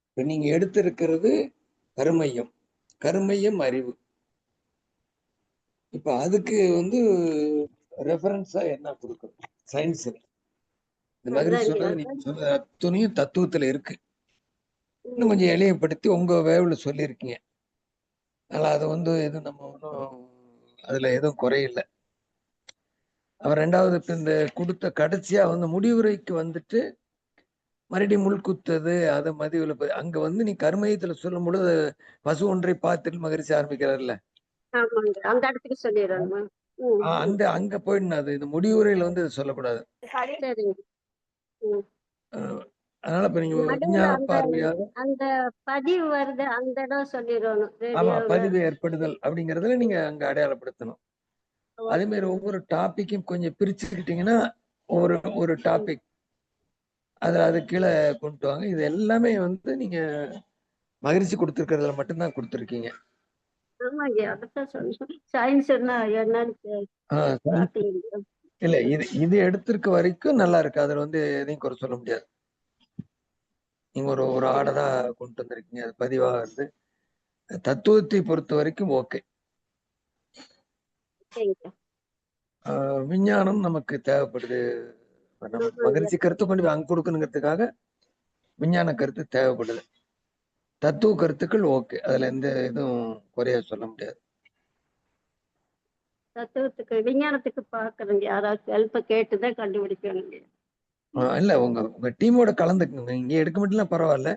இப்ப நீங்க எடுத்திருக்கிறது கருமையம், கருமையம் அறிவு. இப்ப அதுக்கு ரெஃபரன்ஸா என்ன கொடுக்கணும் சயின்ஸ்? இந்த மாதிரி சொன்னது நீங்க சொன்ன அத்துணையும் தத்துவத்துல இருக்கு. இன்னும் கொஞ்சம் எளியப்படுத்தி உங்க வேவ்ல சொல்லியிருக்கீங்க. அதனால அது எது நம்ம ஒன்றும் அதுல எதுவும் குறையில்லை. அவர் 2வது இந்த கொடுத்த கடைசியா முடிவுரைக்கு மறுபடியும் முள் குத்தது அதை மதிவுல அங்க நீ கருமையத்துல சொல்லும் பொழுது பசு ஒன்றை பார்த்துட்டு மகிழ்ச்சி ஆரம்பிக்கிறார்ல, ஆமாங்க, அந்த இடத்துக்கு சொல்லிடுறோம். அந்த அங்க போயிடணும். அது இந்த முடிவுரையில இது சொல்லக்கூடாது. சரிங்க. அதனால இப்ப நீங்க நடுவுல விஞ்ஞான அந்த பார்வையாக அந்த பதிவு வருது, அந்த இடம் சொல்லிடணும் ஆமா ரேடியோல. பதிவு ஏற்படுதல் அப்படிங்கறதுல நீங்க அங்க அடையாளப்படுத்தணும். அதே மாதிரி ஒவ்வொரு டாபிக்கும் கொஞ்சம் பிரிச்சுக்கிட்டீங்கன்னா ஒரு ஒரு டாபிக் அது கீழே கொண்டு வாங்க. இது எல்லாமே நீங்க மகிழ்ச்சி கொடுத்துருக்கிறதுல மட்டும்தான் கொடுத்துருக்கீங்க. ஆமாங்க, அதான் சொல்றேன். சயின்ஸ்னா என்னன்னு பாத்தீங்க. இல்ல இது எடுத்திருக்க வரைக்கும் நல்லா இருக்கு. அதுல எதையும் குறை சொல்ல முடியாது. நீங்க ஒரு ஆர்டரா கொண்டு வந்திருக்கீங்க. அது பதிவாக தத்துவத்தை பொறுத்த வரைக்கும் ஓகே. விஞ்ஞானம் நமக்கு தேவைப்படுது. நம்ம மகிழ்ச்சி கருத்து கொண்டு போய் அங்க கொடுக்கணுங்கிறதுக்காக விஞ்ஞான கருத்து தேவைப்படுது. தத்துவ கருத்துக்கள் ஓகே, அதுல எந்த இதுவும் குறைய சொல்ல முடியாது. தத்துவத்துக்கு விஞ்ஞானத்துக்கு பாக்குறீங்க, யாராவது ஹெல்ப் கேட்டுதான் கண்டுபிடிக்கணுங்க. இல்ல உங்க டீமோட கலந்துக்குங்க. இங்க எடுக்க மட்டும் பரவாயில்ல,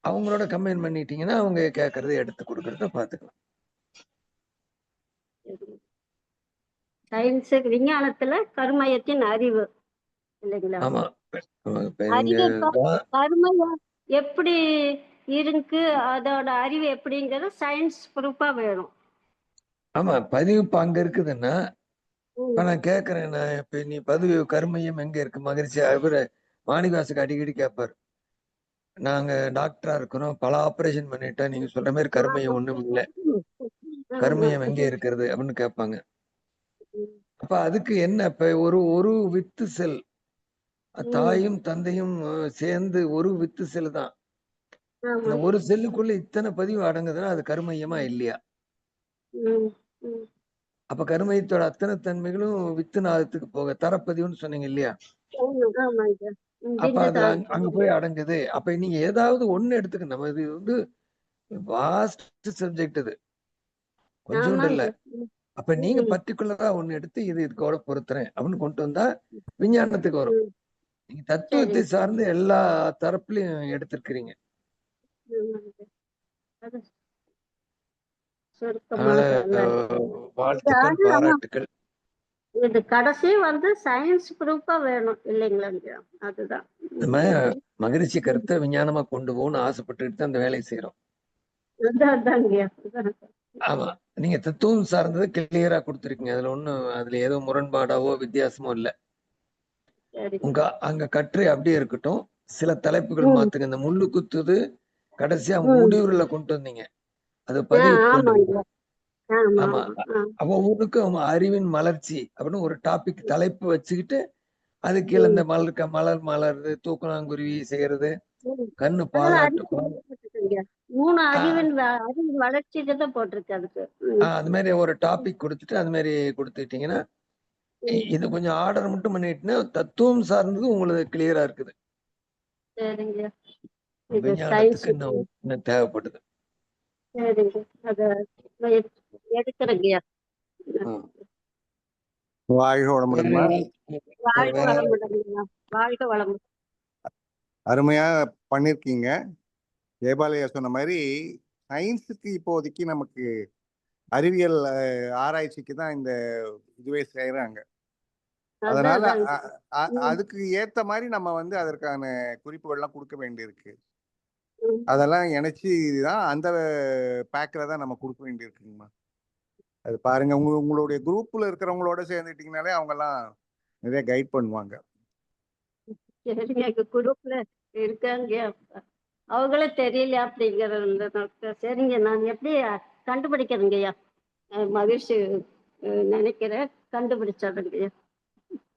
அவங்களோட கம்பைன் பண்ணிட்டீங்கன்னா அவங்க கேட்கறத எடுத்து கொடுக்கறத பாத்துக்கலாம். சயின்ஸ் விஞ்ஞானத்துல கருமையத்தின் அறிவு இல்லைங்களா? ஆமா, அறிவு கருமையம் எப்படி இருக்கு, அதோட அறிவு எப்படிங்கிறது சயின்ஸ் ப்ரூஃபா வேணும். ஆமா, பதிவு இப்ப அங்க இருக்குதுன்னா இப்ப நான் கேக்குறேன், நான் இப்ப நீ பதிவு கருமையம் எங்க இருக்கு மகிழ்ச்சி? அவரு மாணிவாசுக்கு அடிக்கடி கேட்பாரு, நாங்க டாக்டரா இருக்கிறோம், பல ஆபரேஷன் பண்ணிட்டேன், நீங்க சொல்ற மாதிரி கருமையம் ஒண்ணும் இல்லை, கருமையம் எங்க இருக்கிறது அப்படின்னு கேட்பாங்க. அப்ப அதுக்கு என்ன, இப்ப ஒரு வித்து செல், தாயும் தந்தையும் சேர்ந்து ஒரு வித்து செல் தான். அந்த ஒரு செல்லுக்குள்ள இத்தனை பதிவு அடங்குதுன்னா அது கருமையமா இல்லையா? அப்ப கருமையத்தோட அத்தனை தன்மைகளும் வித்து நாதத்துக்கு போக தரப்பதிவுன்னு சொன்னீங்க இல்லையா? அப்ப அதுல அங்க போய் அடங்குது. அப்ப நீங்க ஏதாவது ஒண்ணு எடுத்துக்க. நம்ம இது வாஸ்ட் சப்ஜெக்ட், இது கொஞ்சோண்டு இல்ல. அப்ப நீங்க பர்டிகுலரா ஒண்ணு எடுத்து இதுக்கோட பொருத்துறேன் அப்படின்னு கொண்டு வந்தா விஞ்ஞானத்துக்கு வரும். நீங்க தத்துவத்தை சார்ந்து எல்லா தரப்புலயும் எடுத்திருக்கிறீங்க. வாழ்த்துக்கள், பாராட்டுக்கள். இது கடைசி சயின்ஸ் ப்ரூஃபா வேணும் இல்லைங்களா? அதுதான் நம்ம மகிழ்ச்சி கருத்தை விஞ்ஞானமா கொண்டு போகணும்னு ஆசைப்பட்டுட்டு அந்த வேலையை செய்யறோம். ஆமா, நீங்க தத்துவம் சார்ந்தது கிளியரா கொடுத்துருக்கீங்க. அதுல ஏதோ முரண்பாடாவோ வித்தியாசமோ இல்ல. உங்க அங்க கட்டுரை அப்படியே இருக்கட்டும், சில தலைப்புகள் மாத்துங்க. இந்த முள்ளு குத்துது கடைசியா முடிவுல கொண்டு வந்தீங்க, அது பதிவு கொண்டு. ஆமா, ஒவ்வொன்றுக்கும் அறிவின் மலர்ச்சி அப்படின்னு ஒரு டாபிக் தலைப்பு வச்சுக்கிட்டு அது கீழே இந்த மலர் மலருது, தூக்கணாங்குருவி செய்யறது, கண்ணு பாலாட்டு, 3 அறிவின் வளர்ச்சி தான் போட்டிருக்கு அதுக்கு. அது மாதிரி ஒரு டாபிக் கொடுத்துட்டு அது மாதிரி கொடுத்துட்டீங்கன்னா இது கொஞ்சம் ஆர்டர் மட்டும் பண்ணிட்டுன்னா தத்துவம் சார்ந்தது உங்களுக்கு கிளியரா இருக்குது. விஞ்ஞானத்துக்கு இன்னும் தேவைப்படுது. வாழ்க வளமுடன்மா. அருமையா பண்ணிருக்கீங்க. ஜெயபாலையா சொன்ன மாதிரி சயின்ஸுக்கு இப்போதைக்கு நமக்கு அறிவியல் ஆராய்ச்சிக்கு தான் இந்த இதுவே செய்யறாங்க. அதனால அதுக்கு ஏத்த மாதிரி நம்ம அதற்கான குறிப்புகள்லாம் கொடுக்க வேண்டியிருக்கு. அதெல்லாம் இணைச்சு தான் அந்த பேக்ல தான் நம்ம கொடுக்க வேண்டியிருக்குங்கம்மா. அது பாருங்க, உங்களுடைய குரூப்ல இருக்கிறவங்களோட சேர்ந்துட்டீங்கனாலே அவங்க எல்லாம் நிறைய கைட் பண்ணுவாங்க. குரூப்ல இருக்காங்க, அவங்களே தெரியல அப்படிங்கிற. சரிங்க, நான் எப்படி கண்டுபிடிக்கிறேங்கய்யா? மகிழ்ச்சி நினைக்கிறேன். கண்டுபிடிச்சிடுங்க.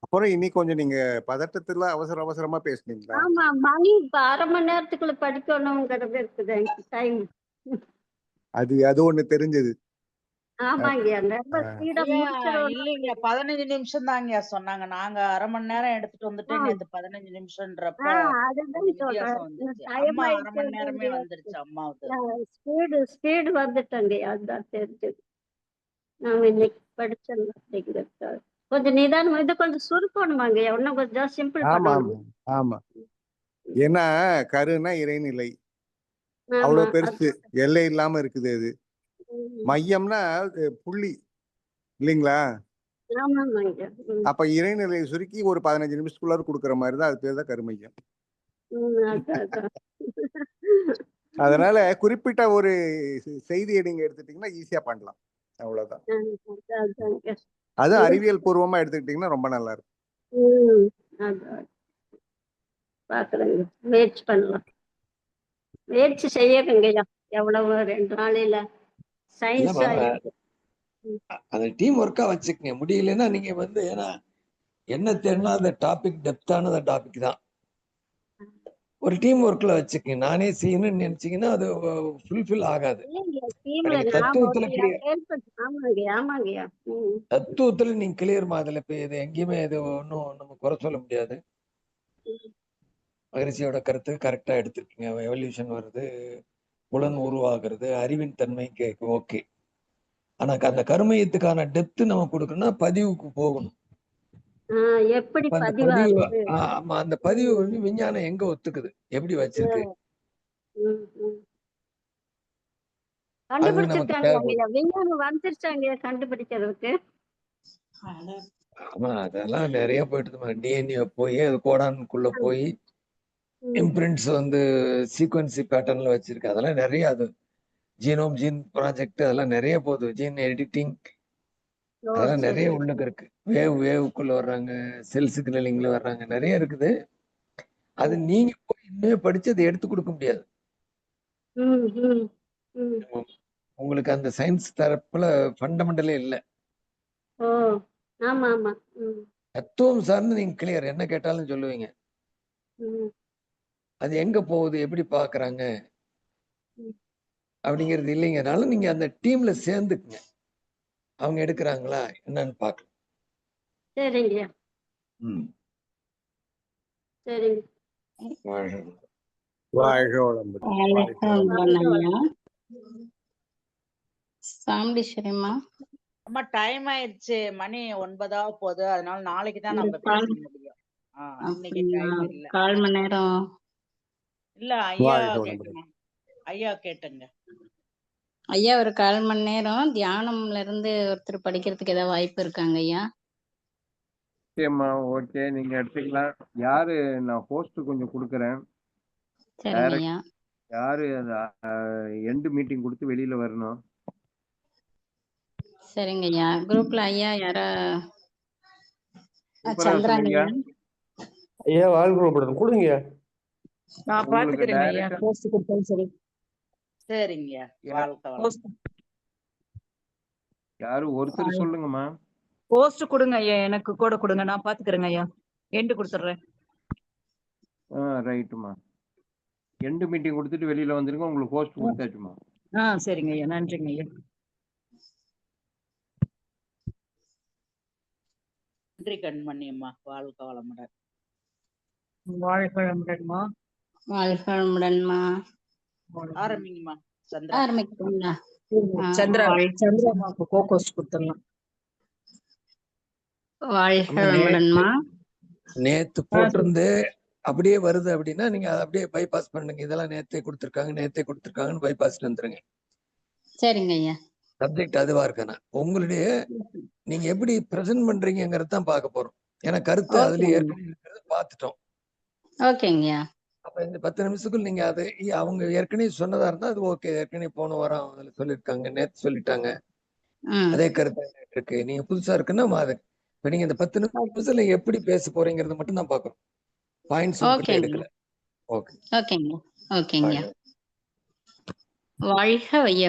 அப்புறம் இன்னைக்கு கொஞ்சம் நீங்க பதட்டத்துல அவசரமா பேசுனீங்களா? ஆமா, மணி இப்ப 1/2 மணி நேரத்துக்குள்ள படிக்கணுங்கிறது இருக்குது டைம். அது ஒண்ணு தெரிஞ்சது. ஆமாங்க, ரொம்ப ஸ்பீடா ஐயா முடிச்சிடணும். இல்லைங்க 15 நிமிஷம் தாங்க சொன்னாங்க. நாங்க 1/2 மணி நேரம் எடுத்துட்டு வந்துட்டு நேத்து 15 நிமிஷம்ன்றப்ப அதுதான் கொஞ்சம் சொல்றேன். வித்தியாசம் வந்துச்சு. டைம் அம்மா 1/2 ஆயிடுச்சு மணி நேரமே வந்துருச்சு அம்மாவுக்கு. ஸ்பீடு வந்துட்டேங்க. அதுதான் தெரிஞ்சது. நாம இன்னைக்கு படிச்சிடலாம் அப்படிங்கிறதுக்காக. கொஞ்சம் நிதானம், இது கொஞ்சம் சுருக்கணுமாங்க, இன்னும் கொஞ்சம் சிம்பிள் ஆமா பண்ணணும். ஆமா. ஏன்னா கருன்னா இறைநிலை ஆமா, அவ்வளவு பெருசு, எல்லை இல்லாம இருக்குது. அது மையம்னா புள்ளி இல்லைங்களா? ஆமாங்க. அப்ப இறைநிலையை சுருக்கி ஒரு 15 நிமிஷத்துக்குள்ளார கொடுக்குற மாதிரி தான், அது பேர் தான் கருமையம். அதான். அதனால குறிப்பிட்ட ஒரு செய்தியை நீங்க எடுத்துட்டீங்கன்னா ஈஸியா பண்ணலாம். அவ்வளவுதான். அதாங்க. அது அறிவியல் பூர்வமா எடுத்துக்கிட்டீங்கன்னா ரொம்ப நல்லா இருக்கும். அதான். பாக்குறேங்க, முயற்சி பண்ணலாம். முயற்சி செய்யறேங்கய்யா. எவ்வளவு 2 நாளையில சயின்ஸ் அந்த டீம் ஒர்க்கா வச்சுக்கங்க. முடியலன்னா நீங்க ஏன்னா என்ன தேடினா அந்த டாபிக் டெப்தான டாபிக் தான். ஒரு டீம் ஒர்க்ல வச்சுக்கங்க. நானே செய்யணும்னு நினைச்சீங்கன்னா அது ஃபுல்ஃபில் ஆகாது. தத்துவத்துல தத்துவத்துல நீங்க கிளியர்மா. அதுல இப்ப இது எங்கேயுமே இது ஒன்றும் நம்ம குறை சொல்ல முடியாது. மகிழ்ச்சியோட கருத்து கரெக்டா எடுத்திருக்கீங்க. எவல்யூஷன் வருது, புலன் உருவாகிறது, அறிவின் தன்மை ஓகே. ஆனா அந்த கருமையத்துக்கான டெப்த் நம்ம கொடுக்கணும்னா பதிவுக்கு போகணும். எப்படி அந்த பதிவு, ஆமா, அந்த பதிவு விஞ்ஞானம் எங்க ஒத்துக்குது, எப்படி வச்சிருக்கு, கண்டுபிடிச்சிருக்காங்க. விஞ்ஞானம் வந்துருச்சாங்க கண்டுபிடிக்கிறதுக்கு. ஆமா, அதெல்லாம் நிறைய போயிட்டு டிஎன்ஏ போய் அது கோடானுக்குள்ள போய் இம்ப்ரிண்ட்ஸ் சீக்வன்சி பேட்டர்ன்ல வச்சிருக்கு. அதெல்லாம் நிறைய, அது ஜீன் ப்ராஜெக்ட் அதெல்லாம் நிறைய போகுது. ஜீன் எடிட்டிங் அதெல்லாம் நிறைய உள்ளுக்கு இருக்கு. வேவுக்குள்ள வர்றாங்க, செல் சிக்னலிங்ல வர்றாங்க, நிறைய இருக்குது. அது நீங்க போய் இன்னும் படிச்சு அதை எடுத்து கொடுக்க முடியாது. உங்களுக்கு அந்த சயின்ஸ் தரப்புல ஃபண்டமெண்டலே இல்லை. தத்துவம் சார்ந்து நீங்க கிளியர், என்ன கேட்டாலும் சொல்லுவீங்க. அது எங்க போகுது, எப்படி பாக்குறாங்க அப்படிங்கிறது இல்லைங்கனால நீங்க அந்த டீம்ல சேர்ந்துக்குங்க. அவங்க எடுக்கிறாங்களா என்னன்னு பார்க்கலாம். சரிங்க. சரிங்க. வாழ்க வளமுடன். சாமுண்டீஸ்வரிம்மா, அம்மா டைம் ஆயிடுச்சு. மணி 9 போகுது. அதனால நாளைக்கு தான் நம்ம பேச முடியும். இன்னைக்கு டைம் இல்ல. 1/4 மணி நேரம் இல்ல ஐயா கேட்கணும். ஐயா கேட்டுங்க. ஐயா, ஒரு 1/4 மணி நேரம் தியானம்ல இருந்து ஒருத்தர் படிக்கிறதுக்கு ஏதாவது வாய்ப்பு இருக்காங்க ஐயா? ஓகேம்மா, ஓகே, நீங்க எடுத்துக்கலாம். யாரு, நான் ஹோஸ்ட் கொஞ்சம் கொடுக்குறேன். சரிங்க ஐயா. யாரு எண்டு மீட்டிங் கொடுத்து வெளியில வரணும். சரிங்க ஐயா. குரூப்ல ஐயா யாரா? சந்திராங்க ஐயா. ஐயா வாழ்க வளமுடன் கொடுங்க. நான் பாத்துக்கிறேங்க ஐயா. போஸ்ட் கொடுத்தாலும் சரி. சரிங்க. யாரு ஒருத்தர் சொல்லுங்கம்மா. போஸ்ட் கொடுங்க ஐயா, எனக்கு கூட கொடுங்க, நான் பாத்துக்கிறேங்க ஐயா. எண்டு கொடுத்துறேன். ரைட்டுமா. எண்டு மீட்டிங் கொடுத்துட்டு வெளியில வந்துருங்க. உங்களுக்கு போஸ்ட் கொடுத்தாச்சுமா. சரிங்க ஐயா. நன்றிங்க ஐயா. நன்றி கண்மணி அம்மா. வாழ்க வளமுடன். வாழ்க வளமுடன்மா. வாழ்க வளமுடன்மா. ஆரம்பிங்கம்மா. ஆரம்பிக்கிறீங்களா? சந்திராமாக்கு கோகோஸ்ட் கொடுத்துடலாம். வாழ்க வளமுடன்மா. நேத்து போட்டிருந்து அப்படியே வருது அப்படின்னா நீங்க அதை அப்படியே பைபாஸ் பண்ணுங்க. இதெல்லாம் நேத்தே கொடுத்துருக்காங்கன்னு பைபாஸ் வந்துருங்க. சரிங்க ஐயா. சப்ஜெக்ட் அதுவா இருக்கனா உங்களுடைய நீங்க எப்படி பிரசன்ட் பண்றீங்கிறது தான் பார்க்க போறோம். ஏன்னா கருத்து அதுல ஏற்கனவே இருக்கிறத பார்த்துட்டோம். ஓகேங்கய்யா. அப்ப இந்த 10 நிமிஷத்துக்குள்ள நீங்க அது அவங்க ஏற்கனவே சொன்னதா இருந்தா அது ஓகே. ஏற்கனவே போன வாரம் அதுல சொல்லியிருக்காங்க, நேத்து சொல்லிட்டாங்க, அதே கருத்து இருக்கு. நீங்க புதுசா இருக்குன்னா அது இப்ப நீங்க இந்த 10 நிமிஷத்துல எப்படி பேச போறீங்கிறது மட்டும் தான் பாக்குறோம். பாயிண்ட்ஸ் எடுக்கல. ஓகே. ஓகேங்க. ஓகேங்க. வாழ்க வைய